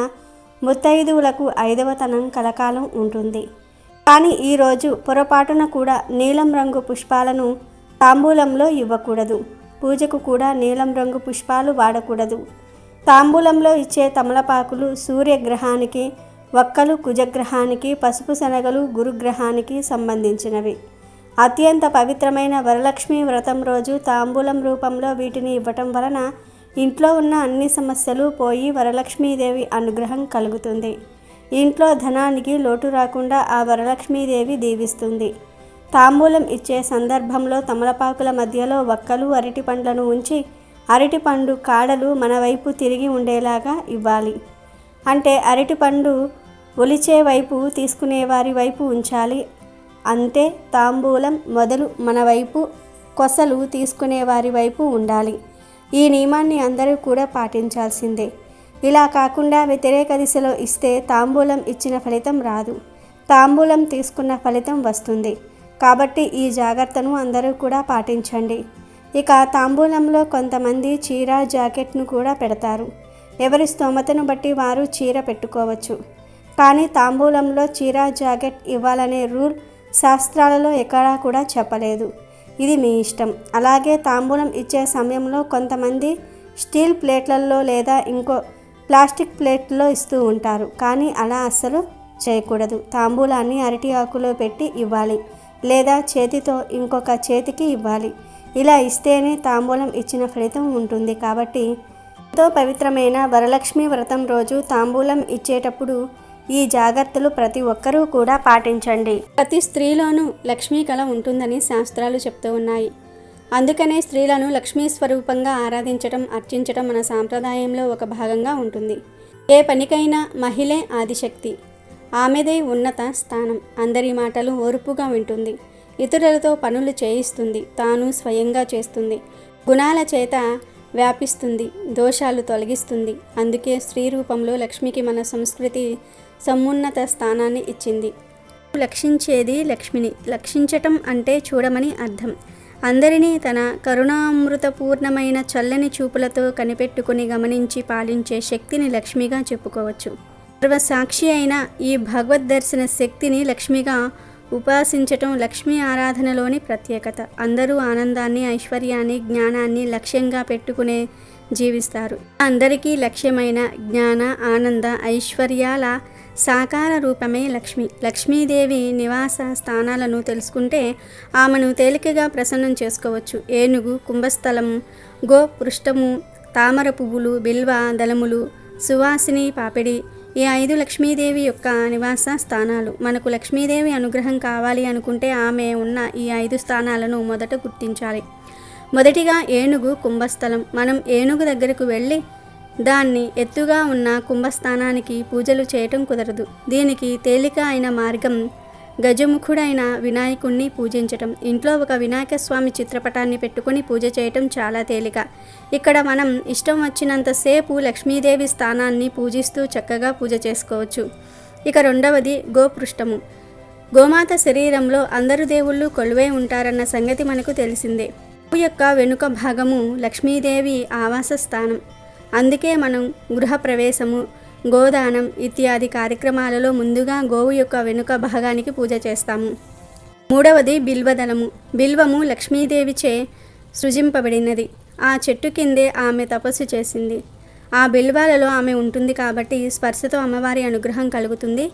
ముత్తైదువులకు 5వ తనం కలకాలం ఉంటుంది. కానీ ఈరోజు పొరపాటున కూడా నీలం రంగు పుష్పాలను తాంబూలంలో ఇవ్వకూడదు. పూజకు కూడా నీలం రంగు పుష్పాలు వాడకూడదు. తాంబూలంలో ఇచ్చే తమలపాకులు సూర్యగ్రహానికి, వక్కలు కుజగ్రహానికి, పసుపు శనగలు గురుగ్రహానికి సంబంధించినవి. అత్యంత పవిత్రమైన వరలక్ష్మి వ్రతం రోజు తాంబూలం రూపంలో వీటిని ఇవ్వటం వలన ఇంట్లో ఉన్న అన్ని సమస్యలు పోయి వరలక్ష్మీదేవి అనుగ్రహం కలుగుతుంది. ఇంట్లో ధనానికి లోటు రాకుండా ఆ వరలక్ష్మీదేవి దీవిస్తుంది. తాంబూలం ఇచ్చే సందర్భంలో తమలపాకుల మధ్యలో వక్కలు, అరటి పండ్లను ఉంచి అరటిపండు కాడలు మన వైపు తిరిగి ఉండేలాగా ఇవ్వాలి. అంటే అరటిపండు ఒలిచే వైపు తీసుకునేవారి వైపు ఉంచాలి. అంతే తాంబూలం మొదలు మన వైపు, కొసలు తీసుకునేవారి వైపు ఉండాలి. ఈ నియమాన్ని అందరూ కూడా పాటించాల్సిందే. ఇలా కాకుండా వ్యతిరేక దిశలో ఇస్తే తాంబూలం ఇచ్చిన ఫలితం రాదు, తాంబూలం తీసుకున్న ఫలితం వస్తుంది. కాబట్టి ఈ జాగ్రత్తను అందరూ కూడా పాటించండి. ఇక తాంబూలంలో కొంతమంది చీర, జాకెట్ను కూడా పెడతారు. ఎవరి స్తోమతను బట్టి వారు చీర పెట్టుకోవచ్చు. కానీ తాంబూలంలో చీర, జాకెట్ ఇవ్వాలనే రూల్ శాస్త్రాలలో ఎక్కడా కూడా చెప్పలేదు. ఇది మీ ఇష్టం. అలాగే తాంబూలం ఇచ్చే సమయంలో కొంతమంది స్టీల్ ప్లేట్లలో లేదా ఇంకో ప్లాస్టిక్ ప్లేట్లో ఇస్తూ ఉంటారు. కానీ అలా అస్సలు చేయకూడదు. తాంబూలాన్ని అరటి ఆకులో పెట్టి ఇవ్వాలి, లేదా చేతితో ఇంకొక చేతికి ఇవ్వాలి. ఇలా ఇస్తేనే తాంబూలం ఇచ్చిన ఫలితం ఉంటుంది. కాబట్టి ఎంతో పవిత్రమైన వరలక్ష్మి వ్రతం రోజు తాంబూలం ఇచ్చేటప్పుడు ఈ జాగ్రత్తలు ప్రతి ఒక్కరూ కూడా పాటించండి. ప్రతి స్త్రీలోనూ లక్ష్మీ కళ ఉంటుందని శాస్త్రాలు చెప్తూ ఉన్నాయి. అందుకనే స్త్రీలను లక్ష్మీ స్వరూపంగా ఆరాధించడం, అర్చించడం మన సాంప్రదాయంలో ఒక భాగంగా ఉంటుంది. ఏ పనికైనా మహిళే ఆదిశక్తి. ఆమెదే ఉన్నత స్థానం. అందరి మాటలు ఓర్పుగా వింటుంది. ఇతరులతో పనులు చేయిస్తుంది. తాను స్వయంగా చేస్తుంది. గుణాల చేత వ్యాపిస్తుంది. దోషాలు తొలగిస్తుంది. అందుకే స్త్రీ రూపంలో లక్ష్మికి మన సంస్కృతి సమున్నత స్థానాన్ని ఇచ్చింది. లక్షించేది లక్ష్మిని. లక్షించటం అంటే చూడమని అర్థం. అందరినీ తన కరుణామృతపూర్ణమైన చల్లని చూపులతో కనిపెట్టుకుని గమనించి పాలించే శక్తిని లక్ష్మిగా చెప్పుకోవచ్చు. సర్వసాక్షి అయిన ఈ భగవద్దర్శన శక్తిని లక్ష్మిగా ఉపాసించటం లక్ష్మీ ఆరాధనలోని ప్రత్యేకత. అందరూ ఆనందాన్ని, ఐశ్వర్యాన్ని, జ్ఞానాన్ని లక్ష్యంగా పెట్టుకునే జీవిస్తారు. అందరికీ లక్ష్యమైన జ్ఞాన, ఆనంద, ఐశ్వర్యాల సాకార రూపమే లక్ష్మి. లక్ష్మీదేవి నివాస స్థానాలను తెలుసుకుంటే ఆమెను తేలికగా ప్రసన్నం చేసుకోవచ్చు. ఏనుగు, కుంభస్థలము, గో పృష్ఠము, తామర పువ్వులు, బిల్వ దళములు, సువాసిని పాపిడి, ఈ 5 లక్ష్మీదేవి యొక్క నివాస స్థానాలు. మనకు లక్ష్మీదేవి అనుగ్రహం కావాలి అనుకుంటే ఆమె ఉన్న ఈ 5 స్థానాలను మొదట గుర్తించాలి. మొదటిగా ఏనుగు కుంభస్థలం. మనం ఏనుగు దగ్గరకు వెళ్ళి దాన్ని ఎత్తుగా ఉన్న కుంభస్థానానికి పూజలు చేయటం కుదరదు. దీనికి తేలిక అయిన మార్గం గజముఖుడైన వినాయకుణ్ణి పూజించటం. ఇంట్లో ఒక వినాయక స్వామి చిత్రపటాన్ని పెట్టుకుని పూజ చేయటం చాలా తేలిక. ఇక్కడ మనం ఇష్టం వచ్చినంతసేపు లక్ష్మీదేవి స్థానాన్ని పూజిస్తూ చక్కగా పూజ చేసుకోవచ్చు. ఇక రెండవది గోపృష్ఠము. గోమాత శరీరంలో అందరు దేవుళ్ళు కొలువై ఉంటారన్న సంగతి మనకు తెలిసిందే. గోవు యొక్క వెనుక భాగము లక్ష్మీదేవి ఆవాస స్థానం. అందుకే మనం గృహప్రవేశము, గోదానం ఇత్యాది కార్యక్రమాలలో ముందుగా గోవు యొక్క వెనుక భాగానికి పూజ చేస్తాము. మూడవది బిల్వదళము. బిల్వము లక్ష్మీదేవిచే సృజింపబడినది. ఆ చెట్టు కిందే ఆమె తపస్సు చేసింది. ఆ బిల్వాలలో ఆమె ఉంటుంది కాబట్టి స్పర్శతో అమ్మవారి అనుగ్రహం కలుగుతుంది.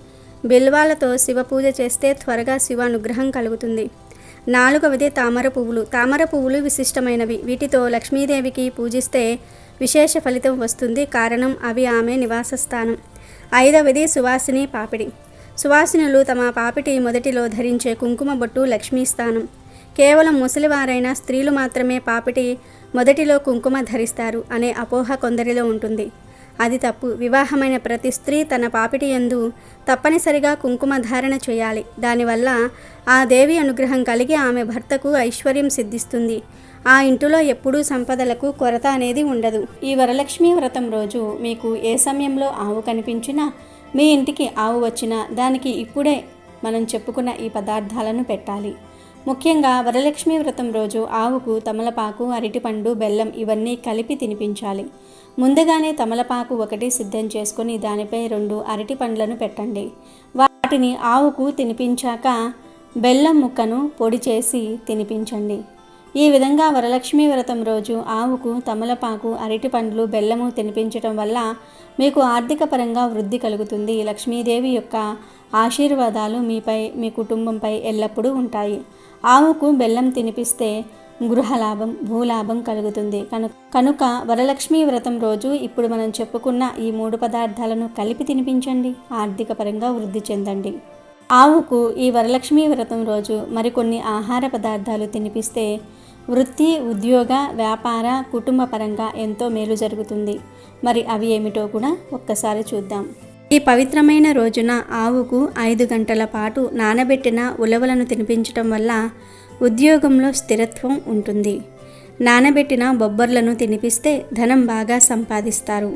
బిల్వాలతో శివ పూజ చేస్తే త్వరగా శివ అనుగ్రహం కలుగుతుంది. నాలుగవది తామర పువ్వులు. తామర పువ్వులు విశిష్టమైనవి. వీటితో లక్ష్మీదేవికి పూజిస్తే విశేష ఫలితం వస్తుంది. కారణం అవి ఆమె నివాస స్థానం. ఐదవది సువాసిని పాపిడి. సువాసినులు తమ పాపిటి మొదటిలో ధరించే కుంకుమ బొట్టు లక్ష్మీ స్థానం. కేవలం ముసలివారైన స్త్రీలు మాత్రమే పాపిటి మొదటిలో కుంకుమ ధరిస్తారు అనే అపోహ కొందరిలో ఉంటుంది. అది తప్పు. వివాహమైన ప్రతి స్త్రీ తన పాపిటి యందు తప్పనిసరిగా కుంకుమ ధారణ చేయాలి. దానివల్ల ఆ దేవి అనుగ్రహం కలిగి ఆమె భర్తకు ఐశ్వర్యం సిద్ధిస్తుంది. ఆ ఇంటిలో ఎప్పుడూ సంపదలకు కొరత అనేది ఉండదు. ఈ వరలక్ష్మి వ్రతం రోజు మీకు ఏ సమయంలో ఆవు కనిపించినా, మీ ఇంటికి ఆవు వచ్చినా దానికి ఇప్పుడే మనం చెప్పుకున్న ఈ పదార్థాలను పెట్టాలి. ముఖ్యంగా వరలక్ష్మి వ్రతం రోజు ఆవుకు తమలపాకు, అరటిపండు, బెల్లం ఇవన్నీ కలిపి తినిపించాలి. ముందుగానే తమలపాకు 1 సిద్ధం చేసుకొని దానిపై 2 అరటి పండ్లను పెట్టండి. వాటి వాటిని ఆవుకు తినిపించాక బెల్లం ముక్కను పొడి చేసి తినిపించండి. ఈ విధంగా వరలక్ష్మి వ్రతం రోజు ఆవుకు తమలపాకు, అరటి పండ్లు, బెల్లము తినిపించడం వల్ల మీకు ఆర్థిక పరంగా వృద్ధి కలుగుతుంది. లక్ష్మీదేవి యొక్క ఆశీర్వాదాలు మీపై, మీ కుటుంబంపై ఎల్లప్పుడూ ఉంటాయి. ఆవుకు బెల్లం తినిపిస్తే గృహలాభం, భూలాభం కలుగుతుంది. కనుక వరలక్ష్మి వ్రతం రోజు ఇప్పుడు మనం చెప్పుకున్న ఈ 3 పదార్థాలను కలిపి తినిపించండి. ఆర్థిక పరంగా వృద్ధి చెందండి. ఆవుకు ఈ వరలక్ష్మి వ్రతం రోజు మరికొన్ని ఆహార పదార్థాలు తినిపిస్తే వృత్తి, ఉద్యోగ, వ్యాపార, కుటుంబ పరంగా ఎంతో మేలు జరుగుతుంది. మరి అవి ఏమిటో కూడా ఒక్కసారి చూద్దాం. ఈ పవిత్రమైన రోజున ఆవుకు 5 గంటల పాటు నానబెట్టిన ఉలవలను తినిపించడం వల్ల ఉద్యోగంలో స్థిరత్వం ఉంటుంది. నానబెట్టిన బొబ్బర్లను తినిపిస్తే ధనం బాగా సంపాదిస్తారు.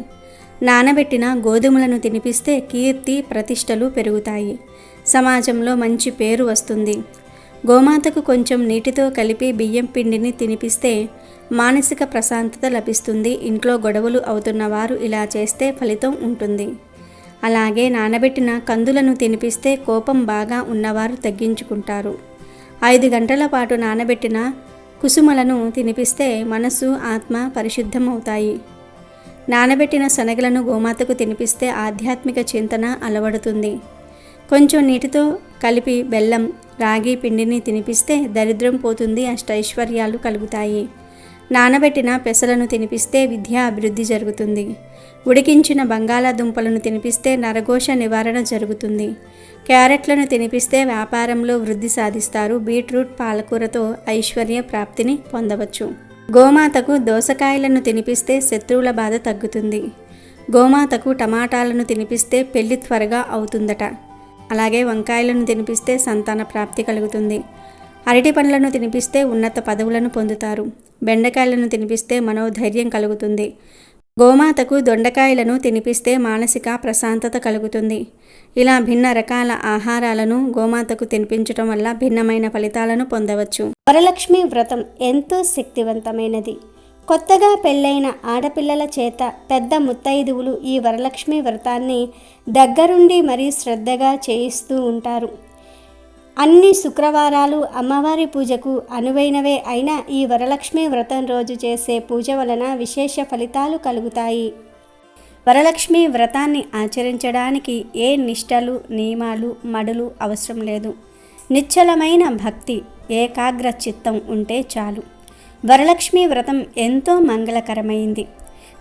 నానబెట్టిన గోధుమలను తినిపిస్తే కీర్తి, ప్రతిష్టలు పెరుగుతాయి. సమాజంలో మంచి పేరు వస్తుంది. గోమాతకు కొంచెం నీటితో కలిపి బియ్యం పిండిని తినిపిస్తే మానసిక ప్రశాంతత లభిస్తుంది. ఇంట్లో గొడవలు అవుతున్న వారు ఇలా చేస్తే ఫలితం ఉంటుంది. అలాగే నానబెట్టిన కందులను తినిపిస్తే కోపం బాగా ఉన్నవారు తగ్గించుకుంటారు. 5 గంటల పాటు నానబెట్టిన కుసుమలను తినిపిస్తే మనసు, ఆత్మ పరిశుద్ధమవుతాయి. నానబెట్టిన శనగలను గోమాతకు తినిపిస్తే ఆధ్యాత్మిక చింతన అలవడుతుంది. కొంచెం నీటితో కలిపి బెల్లం, రాగి పిండిని తినిపిస్తే దరిద్రం పోతుంది, అష్టైశ్వర్యాలు కలుగుతాయి. నానబెట్టిన పెసలను తినిపిస్తే విద్యా అభివృద్ధి జరుగుతుంది. ఉడికించిన బంగాళాదుంపలను తినిపిస్తే నరఘోష నివారణ జరుగుతుంది. క్యారెట్లను తినిపిస్తే వ్యాపారంలో వృద్ధి సాధిస్తారు. బీట్రూట్, పాలకూరతో ఐశ్వర్య ప్రాప్తిని పొందవచ్చు. గోమాతకు దోసకాయలను తినిపిస్తే శత్రువుల బాధ తగ్గుతుంది. గోమాతకు టమాటాలను తినిపిస్తే పెళ్లి త్వరగా అవుతుందట. అలాగే వంకాయలను తినిపిస్తే సంతాన ప్రాప్తి కలుగుతుంది. అరటి పండ్లను తినిపిస్తే ఉన్నత పదవులను పొందుతారు. బెండకాయలను తినిపిస్తే మనోధైర్యం కలుగుతుంది. గోమాతకు దొండకాయలను తినిపిస్తే మానసిక ప్రశాంతత కలుగుతుంది. ఇలా భిన్న రకాల ఆహారాలను గోమాతకు తినిపించడం వల్ల భిన్నమైన ఫలితాలను పొందవచ్చు. వరలక్ష్మి వ్రతం ఎంతో శక్తివంతమైనది. కొత్తగా పెళ్ళైన ఆడపిల్లల చేత పెద్ద ముత్తైదువులు ఈ వరలక్ష్మి వ్రతాన్ని దగ్గరుండి మరీ శ్రద్ధగా చేయిస్తూ ఉంటారు. అన్ని శుక్రవారాలు అమ్మవారి పూజకు అనువైనవే అయినా ఈ వరలక్ష్మి వ్రతం రోజు చేసే పూజ వలన విశేష ఫలితాలు కలుగుతాయి. వరలక్ష్మి వ్రతాన్ని ఆచరించడానికి ఏ నిష్టలు, నియమాలు, మడులు అవసరం లేదు. నిశ్చలమైన భక్తి, ఏకాగ్ర చిత్తం ఉంటే చాలు. వరలక్ష్మి వ్రతం ఎంతో మంగళకరమైంది.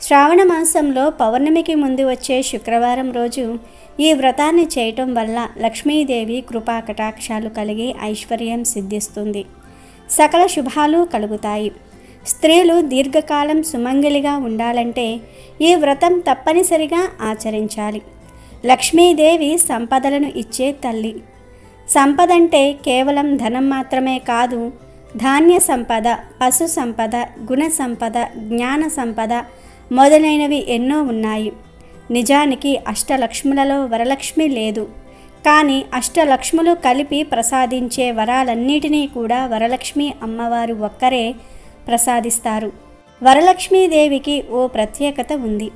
శ్రావణ మాసంలో పౌర్ణమికి ముందు వచ్చే శుక్రవారం రోజు ఈ వ్రతాన్ని చేయటం వల్ల లక్ష్మీదేవి కృపా కటాక్షాలు కలిగి ఐశ్వర్యం సిద్ధిస్తుంది. సకల శుభాలు కలుగుతాయి. స్త్రీలు దీర్ఘకాలం సుమంగళిగా ఉండాలంటే ఈ వ్రతం తప్పనిసరిగా ఆచరించాలి. లక్ష్మీదేవి సంపదలను ఇచ్చే తల్లి. సంపదంటే కేవలం ధనం మాత్రమే కాదు. ధాన్య సంపద, పశు సంపద, గుణ సంపద, జ్ఞాన సంపద మొదలైనవి ఎన్నో ఉన్నాయి. నిజానికి అష్టలక్ష్ములలో వరలక్ష్మి లేదు. కానీ అష్టలక్ష్ములు కలిపి ప్రసాదించే వరాలన్నిటినీ కూడా వరలక్ష్మి అమ్మవారు ఒక్కరే ప్రసాదిస్తారు. వరలక్ష్మీదేవికి ఓ ప్రత్యేకత ఉంది.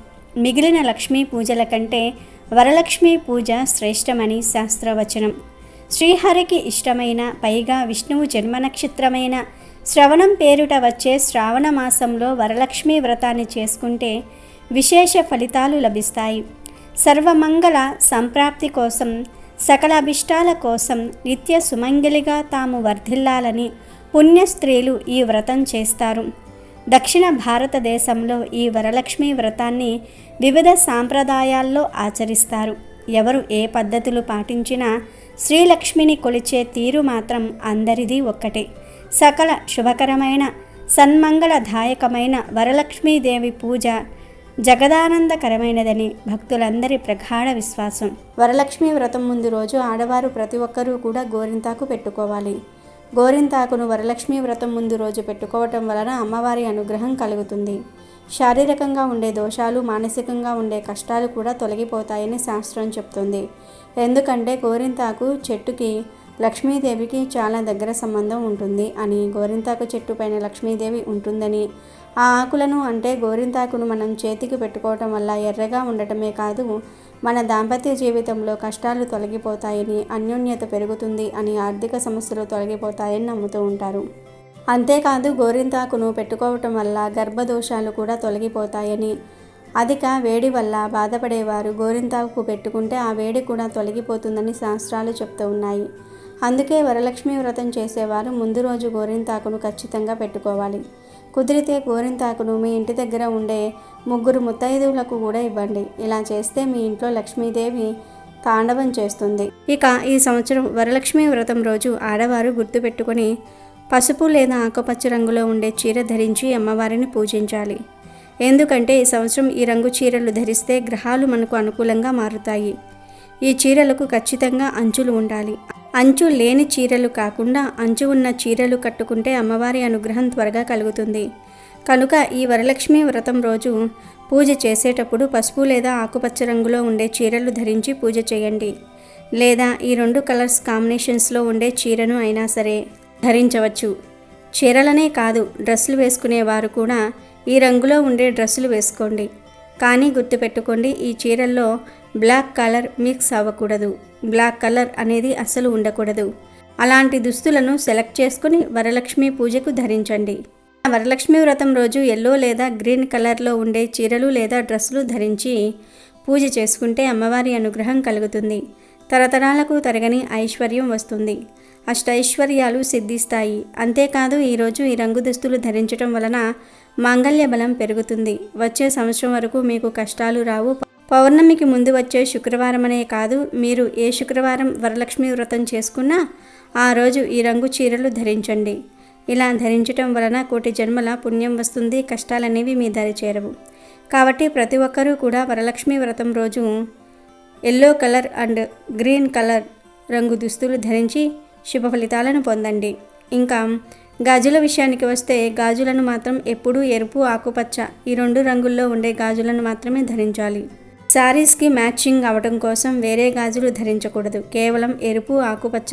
మిగిలిన లక్ష్మీ పూజల కంటే వరలక్ష్మి పూజ శ్రేష్టమని శాస్త్రవచనం. శ్రీహరికి ఇష్టమైన, పైగా విష్ణువు జన్మ నక్షత్రమైన శ్రవణం పేరుట వచ్చే శ్రావణ మాసంలో వరలక్ష్మి వ్రతాన్ని చేసుకుంటే విశేష ఫలితాలు లభిస్తాయి. సర్వమంగళ సంప్రాప్తి కోసం, సకల అభిష్టాల కోసం నిత్య సుమంగళిగా తాము వర్ధిల్లాలని పుణ్య స్త్రీలు ఈ వ్రతం చేస్తారు. దక్షిణ భారతదేశంలో ఈ వరలక్ష్మి వ్రతాన్ని వివిధ సాంప్రదాయాల్లో ఆచరిస్తారు. ఎవరు ఏ పద్ధతులు పాటించినా శ్రీలక్ష్మిని కొలిచే తీరు మాత్రం అందరిది ఒక్కటే. సకల శుభకరమైన, సన్మంగళదాయకమైన వరలక్ష్మీదేవి పూజ జగదానందకరమైనదని భక్తులందరి ప్రగాఢ విశ్వాసం. వరలక్ష్మి వ్రతం ముందు రోజు ఆడవారు ప్రతి ఒక్కరూ కూడా గోరింతాకు పెట్టుకోవాలి. గోరింతాకును వరలక్ష్మి వ్రతం ముందు రోజు పెట్టుకోవటం వలన అమ్మవారి అనుగ్రహం కలుగుతుంది. శారీరకంగా ఉండే దోషాలు, మానసికంగా ఉండే కష్టాలు కూడా తొలగిపోతాయని శాస్త్రం చెప్తుంది. ఎందుకంటే గోరింతాకు చెట్టుకి లక్ష్మీదేవికి చాలా దగ్గర సంబంధం ఉంటుంది అని, గోరింతాకు చెట్టు పైన లక్ష్మీదేవి ఉంటుందని, ఆ ఆకులను అంటే గోరింతాకును మనం చేతికి పెట్టుకోవటం వల్ల ఎర్రగా ఉండటమే కాదు మన దాంపత్య జీవితంలో కష్టాలు తొలగిపోతాయని, అన్యోన్యత పెరుగుతుంది అని, ఆర్థిక సమస్యలు తొలగిపోతాయని నమ్ముతూ ఉంటారు. అంతేకాదు గోరింతాకును పెట్టుకోవటం వల్ల గర్భదోషాలు కూడా తొలగిపోతాయని, అధిక వేడి వల్ల బాధపడేవారు గోరింతాకు పెట్టుకుంటే ఆ వేడి కూడా తొలగిపోతుందని శాస్త్రాలు చెప్తూ ఉన్నాయి. అందుకే వరలక్ష్మి వ్రతం చేసేవారు ముందు రోజు గోరింతాకును ఖచ్చితంగా పెట్టుకోవాలి. కుదిరితే గోరింతాకును మీ ఇంటి దగ్గర ఉండే 3 ముత్తైదువులకు కూడా ఇవ్వండి. ఇలా చేస్తే మీ ఇంట్లో లక్ష్మీదేవి తాండవం చేస్తుంది. ఇక ఈ సంవత్సరం వరలక్ష్మి వ్రతం రోజు ఆడవారు గుర్తుపెట్టుకొని పసుపు లేదా ఆకుపచ్చ రంగులో ఉండే చీర ధరించి అమ్మవారిని పూజించాలి. ఎందుకంటే ఈ సంవత్సరం ఈ రంగు చీరలు ధరిస్తే గ్రహాలు మనకు అనుకూలంగా మారుతాయి. ఈ చీరలకు ఖచ్చితంగా అంచులు ఉండాలి. అంచు లేని చీరలు కాకుండా అంచు ఉన్న చీరలు కట్టుకుంటే అమ్మవారి అనుగ్రహం త్వరగా కలుగుతుంది. కనుక ఈ వరలక్ష్మి వ్రతం రోజు పూజ చేసేటప్పుడు పసుపు లేదా ఆకుపచ్చ రంగులో ఉండే చీరలు ధరించి పూజ చేయండి. లేదా ఈ 2 కలర్స్ కాంబినేషన్స్లో ఉండే చీరను అయినా సరే ధరించవచ్చు. చీరలనే కాదు, డ్రెస్సులు వేసుకునేవారు కూడా ఈ రంగులో ఉండే డ్రెస్సులు వేసుకోండి. కానీ గుర్తుపెట్టుకోండి, ఈ చీరల్లో బ్లాక్ కలర్ మిక్స్ అవ్వకూడదు. బ్లాక్ కలర్ అనేది అస్సలు ఉండకూడదు. అలాంటి దుస్తులను సెలెక్ట్ చేసుకుని వరలక్ష్మి పూజకు ధరించండి. వరలక్ష్మి వ్రతం రోజు ఎల్లో లేదా గ్రీన్ కలర్లో ఉండే చీరలు లేదా డ్రెస్సులు ధరించి పూజ చేసుకుంటే అమ్మవారి అనుగ్రహం కలుగుతుంది. తరతరాలకు తరగని ఐశ్వర్యం వస్తుంది. అష్టైశ్వర్యాలు సిద్ధిస్తాయి. అంతేకాదు ఈరోజు ఈ రంగు దుస్తులు ధరించడం వలన మాంగళ్య బలం పెరుగుతుంది. వచ్చే సంవత్సరం వరకు మీకు కష్టాలు రావు. పౌర్ణమికి ముందు వచ్చే శుక్రవారం అనే కాదు, మీరు ఏ శుక్రవారం వరలక్ష్మి వ్రతం చేసుకున్నా ఆ రోజు ఈ రంగు చీరలు ధరించండి. ఇలా ధరించటం వలన కోటి జన్మల పుణ్యం వస్తుంది. కష్టాలనేవి మీ దరి చేరవు. కాబట్టి ప్రతి ఒక్కరూ కూడా వరలక్ష్మి వ్రతం రోజు yellow colour and green colour రంగు దుస్తులు ధరించి శుభ ఫలితాలను పొందండి. ఇంకా గాజుల విషయానికి వస్తే గాజులను మాత్రం ఎప్పుడూ ఎరుపు, ఆకుపచ్చ ఈ 2 రంగుల్లో ఉండే గాజులను మాత్రమే ధరించాలి. శారీస్కి మ్యాచింగ్ అవడం కోసం వేరే గాజులు ధరించకూడదు. కేవలం ఎరుపు, ఆకుపచ్చ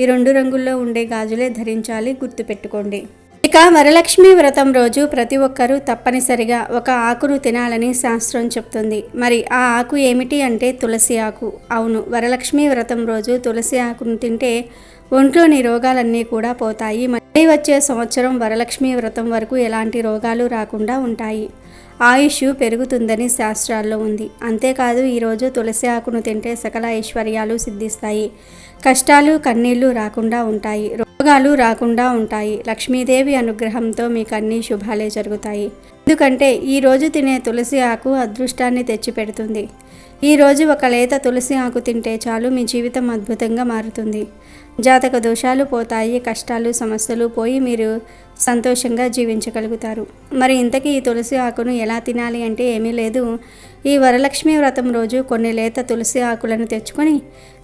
ఈ 2 రంగుల్లో ఉండే గాజులే ధరించాలి. గుర్తుపెట్టుకోండి. ఇక వరలక్ష్మి వ్రతం రోజు ప్రతి ఒక్కరూ తప్పనిసరిగా ఒక ఆకును తినాలని శాస్త్రం చెప్తుంది. మరి ఆ ఆకు ఏమిటి అంటే తులసి ఆకు. అవును, వరలక్ష్మి వ్రతం రోజు తులసి ఆకును తింటే ఒంట్లోని రోగాలన్నీ కూడా పోతాయి. మళ్ళీ వచ్చే సంవత్సరం వరలక్ష్మి వ్రతం వరకు ఎలాంటి రోగాలు రాకుండా ఉంటాయి. ఆయుష్ పెరుగుతుందని శాస్త్రాల్లో ఉంది. అంతేకాదు ఈరోజు తులసి ఆకును తింటే సకల ఐశ్వర్యాలు సిద్ధిస్తాయి. కష్టాలు కన్నీళ్లు రాకుండా ఉంటాయి. రోగాలు రాకుండా ఉంటాయి. లక్ష్మీదేవి అనుగ్రహంతో మీకు అన్ని శుభాలే జరుగుతాయి. ఎందుకంటే ఈరోజు తినే తులసి ఆకు అదృష్టాన్ని తెచ్చిపెడుతుంది. ఈరోజు ఒక లేత తులసి ఆకు తింటే చాలు, మీ జీవితం అద్భుతంగా మారుతుంది. జాతక దోషాలు పోతాయి. కష్టాలు సమస్యలు పోయి మీరు సంతోషంగా జీవించగలుగుతారు. మరి ఇంతకీ ఈ తులసి ఆకును ఎలా తినాలి అంటే ఏమీ లేదు. ఈ వరలక్ష్మి వ్రతం రోజు కొన్ని లేత తులసి ఆకులను తెచ్చుకొని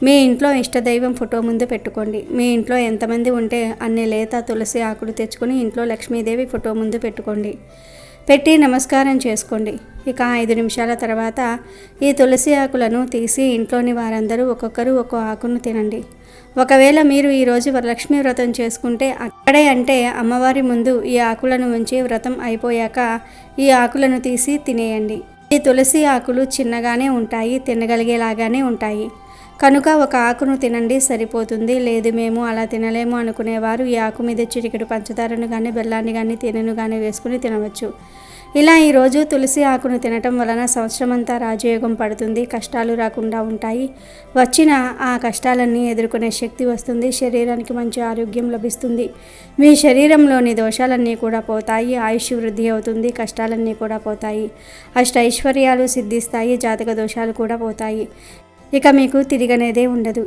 మీ ఇంట్లో ఇష్టదైవం ఫోటో ముందు పెట్టుకోండి. మీ ఇంట్లో ఎంతమంది ఉంటే అన్ని లేత తులసి ఆకులు తెచ్చుకొని ఇంట్లో లక్ష్మీదేవి ఫోటో ముందు పెట్టుకోండి. పెట్టి నమస్కారం చేసుకోండి. ఇక 5 నిమిషాల తర్వాత ఈ తులసి ఆకులను తీసి ఇంట్లోని వారందరూ ఒక్కొక్కరు ఒక్కో ఆకును తినండి. ఒకవేళ మీరు ఈరోజు వరలక్ష్మి వ్రతం చేసుకుంటే అక్కడే అంటే అమ్మవారి ముందు ఈ ఆకులను ఉంచి వ్రతం అయిపోయాక ఈ ఆకులను తీసి తినేయండి. ఈ తులసి ఆకులు చిన్నగానే ఉంటాయి, తినగలిగేలాగానే ఉంటాయి. కనుక ఒక ఆకును తినండి సరిపోతుంది. లేదు మేము అలా తినలేము అనుకునేవారు ఈ ఆకు మీద చిటికెడు పంచదారను కానీ బెల్లాన్ని కానీ తేనెను కానీ వేసుకుని తినవచ్చు. ఇలా ఈరోజు తులసి ఆకును తినటం వలన సంవత్సరమంతా రాజయోగం పడుతుంది. కష్టాలు రాకుండా ఉంటాయి. వచ్చిన ఆ కష్టాలన్నీ ఎదుర్కొనే శక్తి వస్తుంది. శరీరానికి మంచి ఆరోగ్యం లభిస్తుంది. మీ శరీరంలోని దోషాలన్నీ కూడా పోతాయి. ఆయుష్ వృద్ధి అవుతుంది. కష్టాలన్నీ కూడా పోతాయి. అష్టైశ్వర్యాలు సిద్ధిస్తాయి. జాతక దోషాలు కూడా పోతాయి. ఇక మీకు తిరిగనేదే ఉండదు.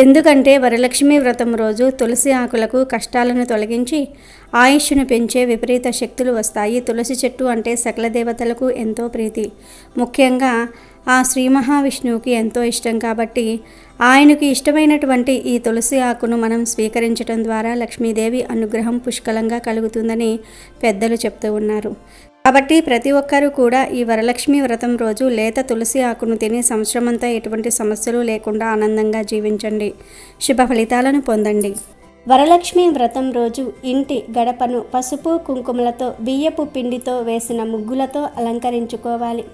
ఎందుకంటే వరలక్ష్మి వ్రతం రోజు తులసి ఆకులకు కష్టాలను తొలగించి ఆయుష్ను పెంచే విపరీత శక్తులు వస్తాయి. తులసి చెట్టు అంటే సకల దేవతలకు ఎంతో ప్రీతి. ముఖ్యంగా ఆ శ్రీ మహావిష్ణువుకి ఎంతో ఇష్టం కాబట్టి ఆయనకి ఇష్టమైనటువంటి ఈ తులసి ఆకును మనం స్వీకరించడం ద్వారా లక్ష్మీదేవి అనుగ్రహం పుష్కలంగా కలుగుతుందని పెద్దలు చెప్తూ ఉన్నారు. కాబట్టి ప్రతి ఒక్కరూ కూడా ఈ వరలక్ష్మి వ్రతం రోజు లేత తులసి ఆకును తిని సంవత్సరమంతా ఎటువంటి సమస్యలు లేకుండా ఆనందంగా జీవించండి. శుభ ఫలితాలను పొందండి. వరలక్ష్మి వ్రతం రోజు ఇంటి గడపను పసుపు కుంకుమలతో బియ్యపు పిండితో వేసిన ముగ్గులతో అలంకరించుకోవాలి.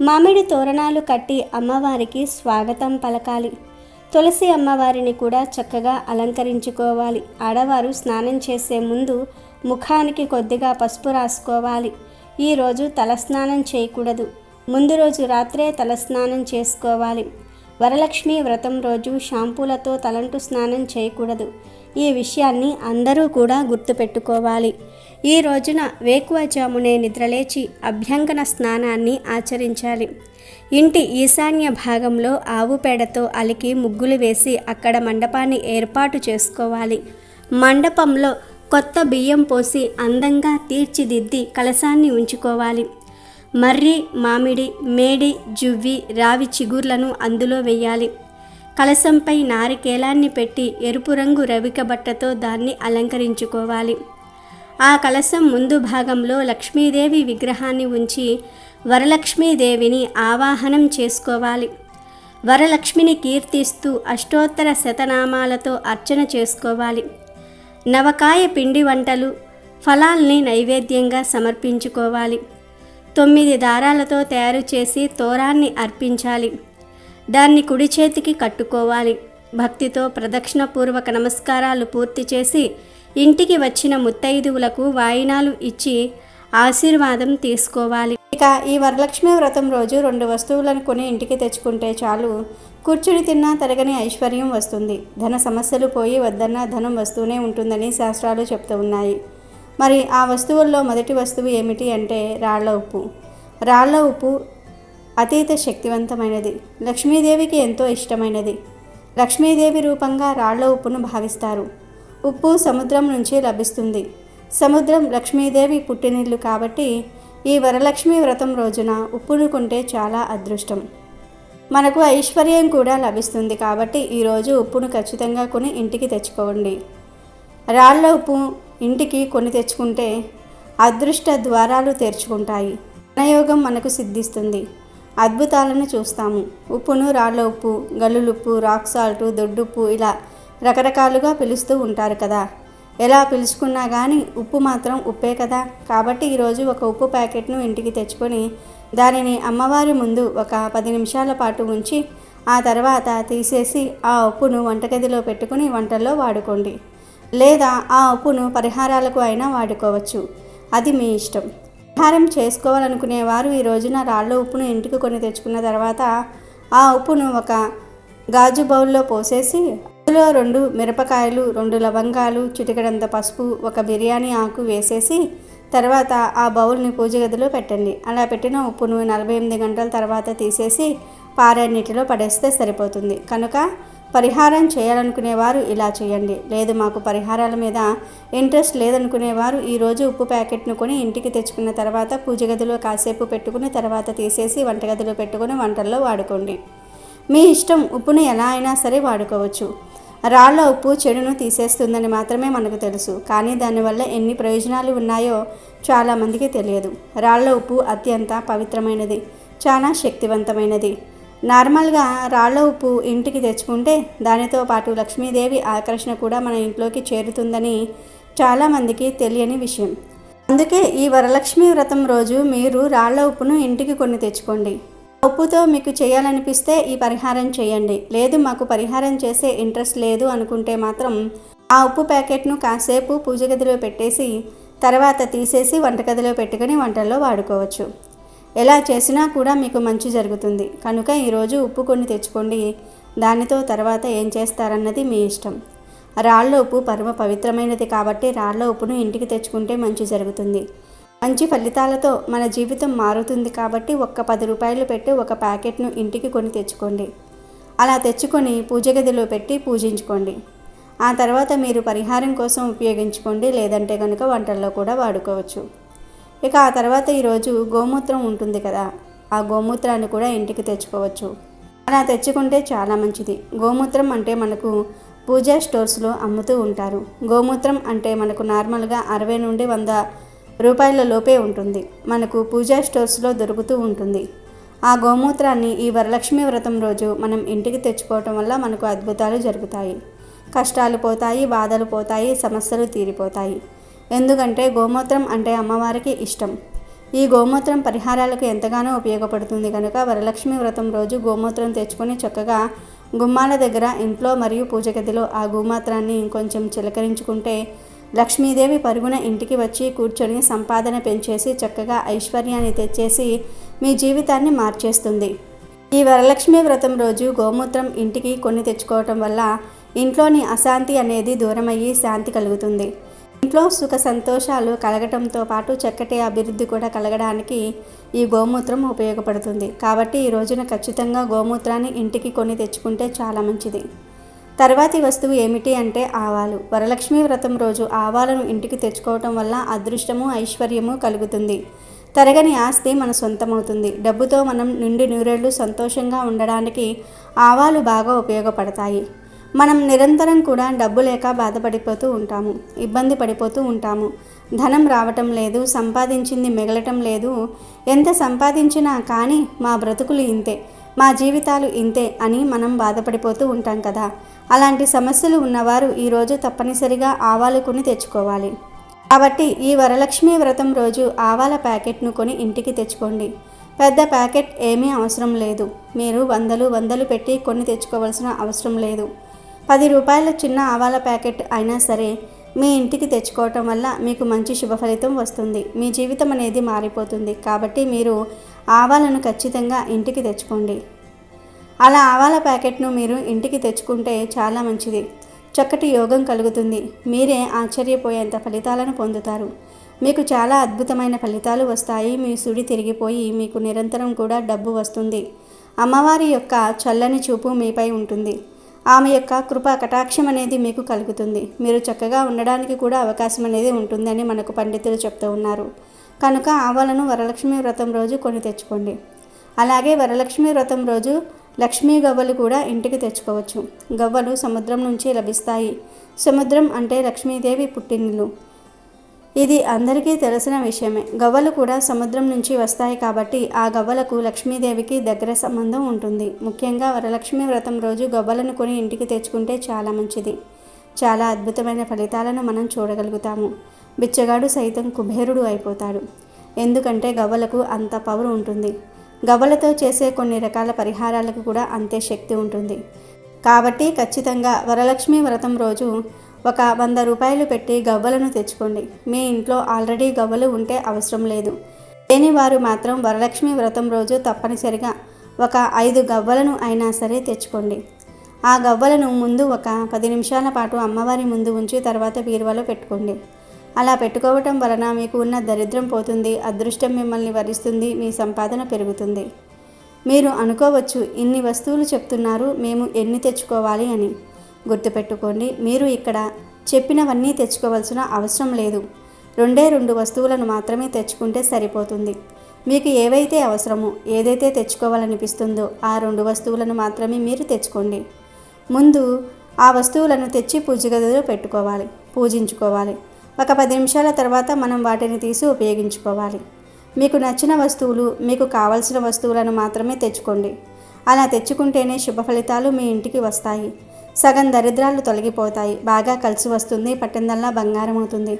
మామిడి తోరణాలు కట్టి అమ్మవారికి స్వాగతం పలకాలి. తులసి అమ్మవారిని కూడా చక్కగా అలంకరించుకోవాలి. ఆడవారు స్నానం చేసే ముందు ముఖానికి కొద్దిగా పసుపు రాసుకోవాలి. ఈరోజు తలస్నానం చేయకూడదు. ముందు రోజు రాత్రే తలస్నానం చేసుకోవాలి. వరలక్ష్మి వ్రతం రోజు షాంపూలతో తలంటు స్నానం చేయకూడదు. ఈ విషయాన్ని అందరూ కూడా గుర్తుపెట్టుకోవాలి. ఈ రోజున వేకువజామునే నిద్రలేచి అభ్యంగన స్నానాన్ని ఆచరించాలి. ఇంటి ఈశాన్య భాగంలో ఆవు పేడతో అలికి ముగ్గులు వేసి అక్కడ మండపాన్ని ఏర్పాటు చేసుకోవాలి. మండపంలో కొత్త బియ్యం పోసి అందంగా తీర్చిదిద్ది కలశాన్ని ఉంచుకోవాలి. మర్రి, మామిడి, మేడి, జువ్వి, రావి చిగుర్లను అందులో వేయాలి. కలశంపై నారికేలాన్ని పెట్టి ఎరుపు రంగు రవిక బట్టతో దాన్ని అలంకరించుకోవాలి. ఆ కలశం ముందు భాగంలో లక్ష్మీదేవి విగ్రహాన్ని ఉంచి వరలక్ష్మీదేవిని ఆవాహనం చేసుకోవాలి. వరలక్ష్మిని కీర్తిస్తూ అష్టోత్తర శతనామాలతో అర్చన చేసుకోవాలి. నవకాయ పిండి వంటలు, ఫలాల్ని నైవేద్యంగా సమర్పించుకోవాలి. 9 దారాలతో తయారు చేసి తోరాన్ని అర్పించాలి. దాన్ని కుడి చేతికి కట్టుకోవాలి. భక్తితో ప్రదక్షిణపూర్వక నమస్కారాలు పూర్తి చేసి ఇంటికి వచ్చిన ముత్తైదువులకు వాయినాలు ఇచ్చి ఆశీర్వాదం తీసుకోవాలి. ఇక ఈ వరలక్ష్మి వ్రతం రోజు 2 వస్తువులను కొని ఇంటికి తెచ్చుకుంటే చాలు. కూర్చుని తిన్నా తరగని ఐశ్వర్యం వస్తుంది. ధన సమస్యలు పోయి వద్దన్న ధనం వస్తూనే ఉంటుందని శాస్త్రాలు చెప్తూ ఉన్నాయి. మరి ఆ వస్తువుల్లో మొదటి వస్తువు ఏమిటి అంటే రాళ్ల ఉప్పు. రాళ్ల ఉప్పు అతీత శక్తివంతమైనది. లక్ష్మీదేవికి ఎంతో ఇష్టమైనది. లక్ష్మీదేవి రూపంగా రాళ్ల ఉప్పును భావిస్తారు. ఉప్పు సముద్రం నుంచి లభిస్తుంది. సముద్రం లక్ష్మీదేవి పుట్టినిల్లు కాబట్టి ఈ వరలక్ష్మి వ్రతం రోజున ఉప్పును కొంటే చాలా అదృష్టం. మనకు ఐశ్వర్యం కూడా లభిస్తుంది కాబట్టి ఈరోజు ఉప్పును ఖచ్చితంగా కొని ఇంటికి తెచ్చుకోండి. రాళ్ల ఉప్పు ఇంటికి కొని తెచ్చుకుంటే అదృష్ట ద్వారాలు తెరుచుకుంటాయి. ధనయోగం మనకు సిద్ధిస్తుంది. అద్భుతాలను చూస్తాము. ఉప్పును రాళ్ల ఉప్పు, గల్లులుప్పు, రాక్ సాల్టు, దొడ్డుప్పు ఇలా రకరకాలుగా పిలుస్తూ ఉంటారు కదా. ఎలా పిలుచుకున్నా కానీ ఉప్పు మాత్రం ఉప్పే కదా. కాబట్టి ఈరోజు ఒక ఉప్పు ప్యాకెట్ను ఇంటికి తెచ్చుకొని దానిని అమ్మవారి ముందు ఒక 10 నిమిషాల పాటు ఉంచి ఆ తర్వాత తీసేసి ఆ ఉప్పును వంటగదిలో పెట్టుకుని వంటల్లో వాడుకోండి. లేదా ఆ ఉప్పును పరిహారాలకు అయినా వాడుకోవచ్చు. అది మీ ఇష్టం. పరిహారం చేసుకోవాలనుకునేవారు ఈ రోజున రాళ్ల ఉప్పును ఇంటికి కొని తెచ్చుకున్న తర్వాత ఆ ఉప్పును ఒక గాజు బౌల్లో పోసేసి అందులో 2 మిరపకాయలు, 2 లవంగాలు, చిటికెడంత పసుపు, ఒక బిర్యానీ ఆకు వేసేసి తర్వాత ఆ బౌల్ని పూజ గదిలో పెట్టండి. అలా పెట్టిన ఉప్పును 48 గంటల తర్వాత తీసేసి పారే నీటిలో పడేస్తే సరిపోతుంది. కనుక పరిహారం చేయాలనుకునేవారు ఇలా చేయండి. లేదు మాకు పరిహారాల మీద ఇంట్రెస్ట్ లేదనుకునేవారు ఈరోజు ఉప్పు ప్యాకెట్ను కొని ఇంటికి తెచ్చుకున్న తర్వాత పూజ గదిలో కాసేపు పెట్టుకుని తర్వాత తీసేసి వంటగదిలో పెట్టుకుని వంటల్లో వాడుకోండి. మీ ఇష్టం. ఉప్పును ఎలా అయినా సరే వాడుకోవచ్చు. రాళ్ల ఉప్పు చెడును తీసేస్తుందని మాత్రమే మనకు తెలుసు. కానీ దానివల్ల ఎన్ని ప్రయోజనాలు ఉన్నాయో చాలామందికి తెలియదు. రాళ్ల ఉప్పు అత్యంత పవిత్రమైనది, చాలా శక్తివంతమైనది. నార్మల్గా రాళ్ల ఉప్పు ఇంటికి తెచ్చుకుంటే దానితో పాటు లక్ష్మీదేవి ఆకర్షణ కూడా మన ఇంట్లోకి చేరుతుందని చాలామందికి తెలియని విషయం. అందుకే ఈ వరలక్ష్మి వ్రతం రోజు మీరు రాళ్ల ఉప్పును ఇంటికి కొని తెచ్చుకోండి. ఉప్పుతో మీకు చేయాలనిపిస్తే ఈ పరిహారం చేయండి. లేదు మాకు పరిహారం చేసే ఇంట్రెస్ట్ లేదు అనుకుంటే మాత్రం ఆ ఉప్పు ప్యాకెట్ను కాసేపు పూజ గదిలో పెట్టేసి తర్వాత తీసేసి వంటగదిలో పెట్టుకుని వంటల్లో వాడుకోవచ్చు. ఎలా చేసినా కూడా మీకు మంచి జరుగుతుంది. కనుక ఈరోజు ఉప్పు కొని తెచ్చుకోండి. దానితో తర్వాత ఏం చేస్తారన్నది మీ ఇష్టం. రాళ్ల ఉప్పు పరమ పవిత్రమైనది కాబట్టి రాళ్ల ఉప్పును ఇంటికి తెచ్చుకుంటే మంచి జరుగుతుంది. మంచి ఫలితాలతో మన జీవితం మారుతుంది కాబట్టి ఒక్క 10 రూపాయలు పెట్టి ఒక ప్యాకెట్ను ఇంటికి కొని తెచ్చుకోండి. అలా తెచ్చుకొని పూజ గదిలో పెట్టి పూజించుకోండి. ఆ తర్వాత మీరు పరిహారం కోసం ఉపయోగించుకోండి. లేదంటే కనుక వంటల్లో కూడా వాడుకోవచ్చు. ఇక ఆ తర్వాత ఈరోజు గోమూత్రం ఉంటుంది కదా, ఆ గోమూత్రాన్ని కూడా ఇంటికి తెచ్చుకోవచ్చు. అలా తెచ్చుకుంటే చాలా మంచిది. గోమూత్రం అంటే మనకు పూజా స్టోర్స్లో అమ్ముతూ ఉంటారు. గోమూత్రం అంటే మనకు నార్మల్గా 60 నుండి 100 రూపాయల లోపే ఉంటుంది. మనకు పూజా స్టోర్స్లో దొరుకుతూ ఉంటుంది. ఆ గోమూత్రాన్ని ఈ వరలక్ష్మి వ్రతం రోజు మనం ఇంటికి తెచ్చుకోవటం వల్ల మనకు అద్భుతాలు జరుగుతాయి. కష్టాలు పోతాయి, బాధలు పోతాయి, సమస్యలు తీరిపోతాయి. ఎందుకంటే గోమూత్రం అంటే అమ్మవారికి ఇష్టం. ఈ గోమూత్రం పరిహారాలకు ఎంతగానో ఉపయోగపడుతుంది కనుక వరలక్ష్మి వ్రతం రోజు గోమూత్రం తెచ్చుకొని చక్కగా గుమ్మాల దగ్గర, ఇంట్లో మరియు పూజ గదిలో ఆ గోమూత్రాన్ని ఇంకొంచెం చిలకరించుకుంటే లక్ష్మీదేవి పరుగున ఇంటికి వచ్చి కూర్చొని సంపాదన పెంచేసి చక్కగా ఐశ్వర్యాన్ని తెచ్చేసి మీ జీవితాన్ని మార్చేస్తుంది. ఈ వరలక్ష్మి వ్రతం రోజు గోమూత్రం ఇంటికి కొన్ని తెచ్చుకోవటం వల్ల ఇంట్లోని అశాంతి అనేది దూరమయ్యి శాంతి కలుగుతుంది. ఇంట్లో సుఖ సంతోషాలు కలగటంతో పాటు చక్కటి అభివృద్ధి కూడా కలగడానికి ఈ గోమూత్రం ఉపయోగపడుతుంది. కాబట్టి ఈ రోజున ఖచ్చితంగా గోమూత్రాన్ని ఇంటికి కొన్ని తెచ్చుకుంటే చాలా మంచిది. తర్వాతి వస్తువు ఏమిటి అంటే ఆవాలు. వరలక్ష్మి వ్రతం రోజు ఆవాలను ఇంటికి తెచ్చుకోవటం వల్ల అదృష్టము, ఐశ్వర్యము కలుగుతుంది. తరగని ఆస్తి మన సొంతమవుతుంది. డబ్బుతో మనం నిండి నూరేళ్లు సంతోషంగా ఉండడానికి ఆవాలు బాగా ఉపయోగపడతాయి. మనం నిరంతరం కూడా డబ్బు లేక బాధపడిపోతూ ఉంటాము, ఇబ్బంది పడిపోతూ ఉంటాము. ధనం రావటం లేదు, సంపాదించింది మిగలటం లేదు, ఎంత సంపాదించినా కానీ మా బ్రతుకులు ఇంతే, మా జీవితాలు ఇంతే అని మనం బాధపడిపోతూ ఉంటాం కదా. అలాంటి సమస్యలు ఉన్నవారు ఈరోజు తప్పనిసరిగా ఆవాలు కొని తెచ్చుకోవాలి. కాబట్టి ఈ వరలక్ష్మి వ్రతం రోజు ఆవాల ప్యాకెట్ను కొని ఇంటికి తెచ్చుకోండి. పెద్ద ప్యాకెట్ ఏమీ అవసరం లేదు. మీరు వందలు పెట్టి కొన్ని తెచ్చుకోవాల్సిన అవసరం లేదు. 10 రూపాయల చిన్న ఆవాల ప్యాకెట్ అయినా సరే మీ ఇంటికి తెచ్చుకోవటం వల్ల మీకు మంచి శుభ ఫలితం వస్తుంది. మీ జీవితం అనేది మారిపోతుంది. కాబట్టి మీరు ఆవాలను ఖచ్చితంగా ఇంటికి తెచ్చుకోండి. అలా ఆవాల ప్యాకెట్ను మీరు ఇంటికి తెచ్చుకుంటే చాలా మంచిది. చక్కటి యోగం కలుగుతుంది. మీరే ఆశ్చర్యపోయేంత ఫలితాలను పొందుతారు. మీకు చాలా అద్భుతమైన ఫలితాలు వస్తాయి. మీ సుడి తిరిగిపోయి మీకు నిరంతరం కూడా డబ్బు వస్తుంది. అమ్మవారి యొక్క చల్లని చూపు మీపై ఉంటుంది. ఆమె యొక్క కృపా కటాక్షం అనేది మీకు కలుగుతుంది. మీరు చక్కగా ఉండడానికి కూడా అవకాశం అనేది ఉంటుందని మనకు పండితులు చెప్తూ ఉన్నారు. కనుక ఆవాలను వరలక్ష్మి వ్రతం రోజు కొని తెచ్చుకోండి. అలాగే వరలక్ష్మి వ్రతం రోజు లక్ష్మీ గవ్వలు కూడా ఇంటికి తెచ్చుకోవచ్చు. గవ్వలు సముద్రం నుంచి లభిస్తాయి. సముద్రం అంటే లక్ష్మీదేవి పుట్టినిల్లు. ఇది అందరికీ తెలిసిన విషయమే. గవ్వలు కూడా సముద్రం నుంచి వస్తాయి కాబట్టి ఆ గవ్వలకు లక్ష్మీదేవికి దగ్గర సంబంధం ఉంటుంది. ముఖ్యంగా వరలక్ష్మి వ్రతం రోజు గవ్వలను కొని ఇంటికి తెచ్చుకుంటే చాలా మంచిది. చాలా అద్భుతమైన ఫలితాలను మనం చూడగలుగుతాము. బిచ్చగాడు సైతం కుబేరుడు అయిపోతాడు. ఎందుకంటే గవ్వలకు అంత పవర్ ఉంటుంది. గవ్వలతో చేసే కొన్ని రకాల పరిహారాలకు కూడా అంతే శక్తి ఉంటుంది. కాబట్టి ఖచ్చితంగా వరలక్ష్మి వ్రతం రోజు ఒక 100 రూపాయలు పెట్టి గవ్వలను తెచ్చుకోండి. మీ ఇంట్లో ఆల్రెడీ గవ్వలు ఉంటే అవసరం లేదు. లేని వారు మాత్రం వరలక్ష్మి వ్రతం రోజు తప్పనిసరిగా ఒక 5 గవ్వలను అయినా సరే తెచ్చుకోండి. ఆ గవ్వలను ముందు ఒక 10 నిమిషాల పాటు అమ్మవారి ముందు ఉంచి తర్వాత బీరువాలో పెట్టుకోండి. అలా పెట్టుకోవటం వలన మీకు ఉన్న దరిద్రం పోతుంది. అదృష్టం మిమ్మల్ని వరిస్తుంది. మీ సంపాదన పెరుగుతుంది. మీరు అనుకోవచ్చు, ఇన్ని వస్తువులు చెప్తున్నారు, మేము ఎన్ని తెచ్చుకోవాలి అని. గుర్తుపెట్టుకోండి, మీరు ఇక్కడ చెప్పినవన్నీ తెచ్చుకోవాల్సిన అవసరం లేదు. 2 వస్తువులను మాత్రమే తెచ్చుకుంటే సరిపోతుంది. మీకు ఏవైతే అవసరమో, ఏదైతే తెచ్చుకోవాలనిపిస్తుందో ఆ 2 వస్తువులను మాత్రమే మీరు తెచ్చుకోండి. ముందు ఆ వస్తువులను తెచ్చి పూజ గదిలో పెట్టుకోవాలి, పూజించుకోవాలి. ఒక 10 నిమిషాల తర్వాత మనం వాటిని తీసి ఉపయోగించుకోవాలి. మీకు నచ్చిన వస్తువులు, మీకు కావలసిన వస్తువులను మాత్రమే తెచ్చుకోండి. అలా తెచ్చుకుంటేనే శుభ ఫలితాలు మీ ఇంటికి వస్తాయి. సగం దరిద్రాలు తొలగిపోతాయి. బాగా కలిసి వస్తుంది. పట్టిందల్లా బంగారం అవుతుంది.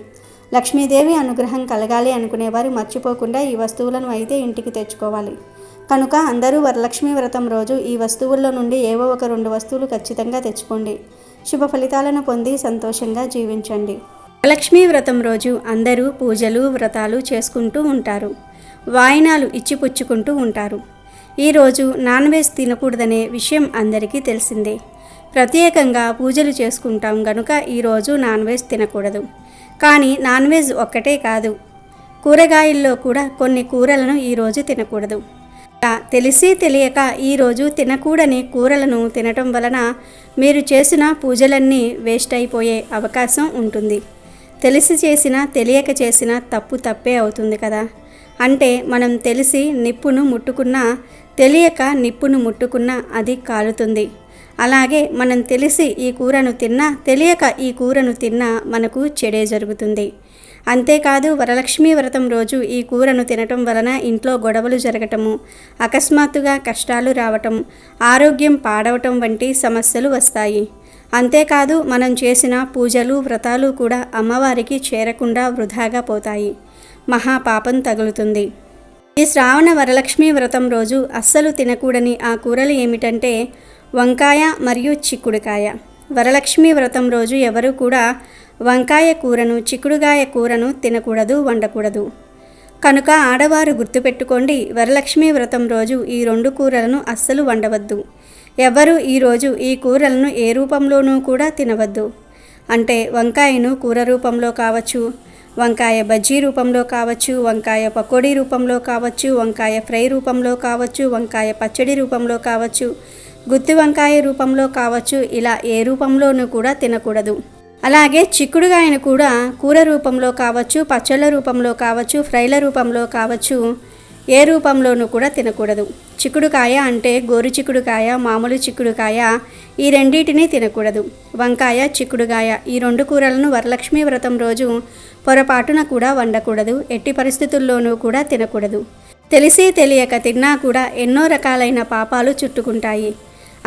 లక్ష్మీదేవి అనుగ్రహం కలగాలి అనుకునేవారు మర్చిపోకుండా ఈ వస్తువులను అయితే ఇంటికి తెచ్చుకోవాలి. కనుక అందరూ వరలక్ష్మి వ్రతం రోజు ఈ వస్తువుల్లో నుండి ఏవో ఒక 2 వస్తువులు ఖచ్చితంగా తెచ్చుకోండి. శుభ ఫలితాలను పొంది సంతోషంగా జీవించండి. వరలక్ష్మి వ్రతం రోజు అందరూ పూజలు, వ్రతాలు చేసుకుంటూ ఉంటారు. వాయినాలు ఇచ్చిపుచ్చుకుంటూ ఉంటారు. ఈరోజు నాన్ వెజ్ తినకూడదనే విషయం అందరికీ తెలిసిందే. ప్రత్యేకంగా పూజలు చేసుకుంటాం గనుక ఈరోజు నాన్ వెజ్ తినకూడదు. కానీ నాన్ వెజ్ ఒక్కటే కాదు, కూరగాయల్లో కూడా కొన్ని కూరలను ఈరోజు తినకూడదు. తెలిసి తెలియక ఈరోజు తినకూడని కూరలను తినటం వలన మీరు చేసిన పూజలన్నీ వేస్ట్ అయిపోయే అవకాశం ఉంటుంది. తెలిసి చేసినా తెలియక చేసినా తప్పే అవుతుంది కదా. అంటే మనం తెలిసి నిప్పును ముట్టుకున్నా, తెలియక నిప్పును ముట్టుకున్నా అది కాలుతుంది. అలాగే మనం తెలిసి ఈ కూరను తిన్నా, తెలియక ఈ కూరను తిన్నా మనకు చెడే జరుగుతుంది. అంతేకాదు వరలక్ష్మి వ్రతం రోజు ఈ కూరను తినటం వలన ఇంట్లో గొడవలు జరగటము, అకస్మాత్తుగా కష్టాలు రావటం, ఆరోగ్యం పాడవటం వంటి సమస్యలు వస్తాయి. అంతేకాదు మనం చేసిన పూజలు, వ్రతాలు కూడా అమ్మవారికి చేరకుండా వృధాగా పోతాయి. మహాపాపం తగులుతుంది. ఈ శ్రావణ వరలక్ష్మి వ్రతం రోజు అస్సలు తినకూడని ఆ కూరలు ఏమిటంటే వంకాయ మరియు చిక్కుడుకాయ. వరలక్ష్మి వ్రతం రోజు ఎవరు కూడా వంకాయ కూరను, చిక్కుడుకాయ కూరను తినకూడదు, వండకూడదు. కనుక ఆడవారు గుర్తుపెట్టుకోండి, వరలక్ష్మి వ్రతం రోజు ఈ 2 కూరలను అస్సలు వండవద్దు. ఎవరు ఈరోజు ఈ కూరలను ఏ రూపంలోనూ కూడా తినవద్దు. అంటే వంకాయను కూర రూపంలో కావచ్చు, వంకాయ బజ్జీ రూపంలో కావచ్చు, వంకాయ పకోడీ రూపంలో కావచ్చు, వంకాయ ఫ్రై రూపంలో కావచ్చు, వంకాయ పచ్చడి రూపంలో కావచ్చు, గుత్తి వంకాయ రూపంలో కావచ్చు, ఇలా ఏ రూపంలోనూ కూడా తినకూడదు. అలాగే చిక్కుడుకాయను కూడా కూర రూపంలో కావచ్చు, పచ్చళ్ళ రూపంలో కావచ్చు, ఫ్రైల రూపంలో కావచ్చు, ఏ రూపంలోనూ కూడా తినకూడదు. చిక్కుడుకాయ అంటే గోరు చిక్కుడుకాయ, మామూలు చిక్కుడుకాయ, ఈ రెండింటినీ తినకూడదు. వంకాయ, చిక్కుడుకాయ ఈ 2 కూరలను వరలక్ష్మి వ్రతం రోజు పొరపాటున కూడా వండకూడదు. ఎట్టి పరిస్థితుల్లోనూ కూడా తినకూడదు. తెలిసి తెలియక తిన్నా కూడా ఎన్నో రకాలైన పాపాలు చుట్టుకుంటాయి.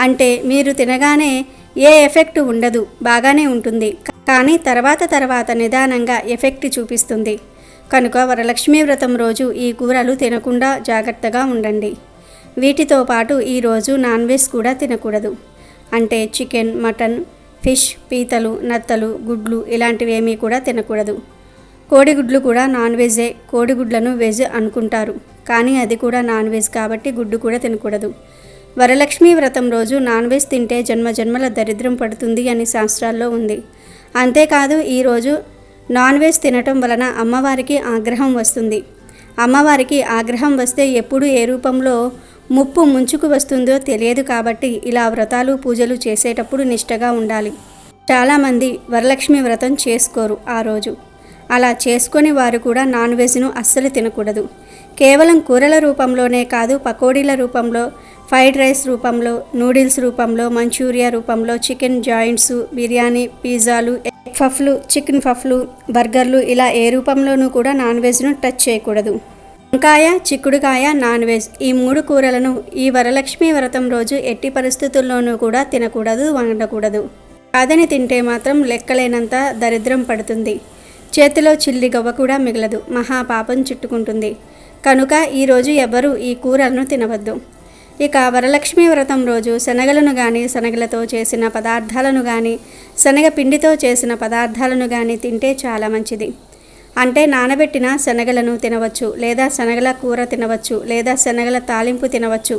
అంటే మీరు తినగానే ఏ ఎఫెక్ట్ ఉండదు, బాగానే ఉంటుంది, కానీ తర్వాత నిదానంగా ఎఫెక్ట్ చూపిస్తుంది. కనుక వరలక్ష్మి వ్రతం రోజు ఈ కూరలు తినకుండా జాగ్రత్తగా ఉండండి. వీటితో పాటు ఈరోజు నాన్ వెజ్ కూడా తినకూడదు. అంటే చికెన్, మటన్, ఫిష్, పీతలు, నత్తలు, గుడ్లు ఇలాంటివేమీ కూడా తినకూడదు. కోడిగుడ్లు కూడా నాన్ వెజే. కోడిగుడ్లను వెజ్ అనుకుంటారు, కానీ అది కూడా నాన్ వెజ్ కాబట్టి గుడ్డు కూడా తినకూడదు. వరలక్ష్మి వ్రతం రోజు నాన్ వెజ్ తింటే జన్మజన్మల దరిద్రం పడుతుంది అని శాస్త్రాల్లో ఉంది. అంతేకాదు ఈరోజు నాన్ వెజ్ తినటం వలన అమ్మవారికి ఆగ్రహం వస్తుంది. అమ్మవారికి ఆగ్రహం వస్తే ఎప్పుడు ఏ రూపంలో ముప్పు ముంచుకు వస్తుందో తెలియదు. కాబట్టి ఇలా వ్రతాలు, పూజలు చేసేటప్పుడు నిష్టగా ఉండాలి. చాలామంది వరలక్ష్మి వ్రతం చేసుకోరు ఆ రోజు. అలా చేసుకొని వారు కూడా నాన్ వెజ్ను అస్సలు తినకూడదు. కేవలం కూరల రూపంలోనే కాదు, పకోడీల రూపంలో, ఫ్రైడ్ రైస్ రూపంలో, నూడిల్స్ రూపంలో, మంచూరియా రూపంలో, చికెన్ జాయింట్స్, బిర్యానీ, పిజ్జాలు, ఎగ్ పఫ్లు, చికెన్ పఫ్లు, బర్గర్లు ఇలా ఏ రూపంలోనూ కూడా నాన్ వెజ్ను టచ్ చేయకూడదు. వంకాయ, చిక్కుడుకాయ, నాన్ వెజ్ ఈ 3 కూరలను ఈ వరలక్ష్మి వ్రతం రోజు ఎట్టి పరిస్థితుల్లోనూ కూడా తినకూడదు, వండకూడదు. కాదని తింటే మాత్రం లెక్కలేనంత దరిద్రం పడుతుంది. చేతిలో చిల్లి గవ్వ కూడా మిగలదు, మహాపాపం చుట్టుకుంటుంది. కనుక ఈరోజు ఎవరు ఈ కూరలను తినవద్దు. ఇక వరలక్ష్మి వ్రతం రోజు శనగలను కానీ, శనగలతో చేసిన పదార్థాలను కానీ, శనగపిండితో చేసిన పదార్థాలను కానీ తింటే చాలా మంచిది. అంటే నానబెట్టిన శనగలను తినవచ్చు, లేదా శనగల కూర తినవచ్చు, లేదా శనగల తాలింపు తినవచ్చు,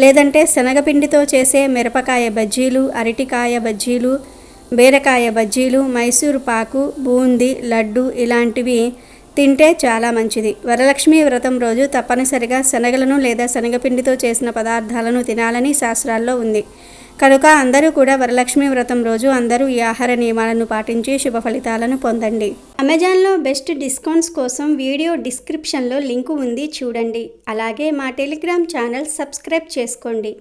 లేదంటే శనగపిండితో చేసే మిరపకాయ బజ్జీలు, అరటికాయ బజ్జీలు, బీరకాయ బజ్జీలు, మైసూరు పాకు, బూందీ, లడ్డు ఇలాంటివి తింటే చాలా మంచిది. వరలక్ష్మి వ్రతం రోజు తప్పనిసరిగా శనగలను లేదా శనగపిండితో చేసిన పదార్థాలను తినాలని శాస్త్రాల్లో ఉంది. కనుక అందరూ కూడా వరలక్ష్మి వ్రతం రోజు అందరూ ఈ ఆహార నియమాలను పాటించి శుభ ఫలితాలను పొందండి. అమెజాన్లో బెస్ట్ డిస్కౌంట్స్ కోసం వీడియో డిస్క్రిప్షన్లో లింకు ఉంది, చూడండి. అలాగే మా టెలిగ్రామ్ ఛానల్ సబ్స్క్రైబ్ చేసుకోండి.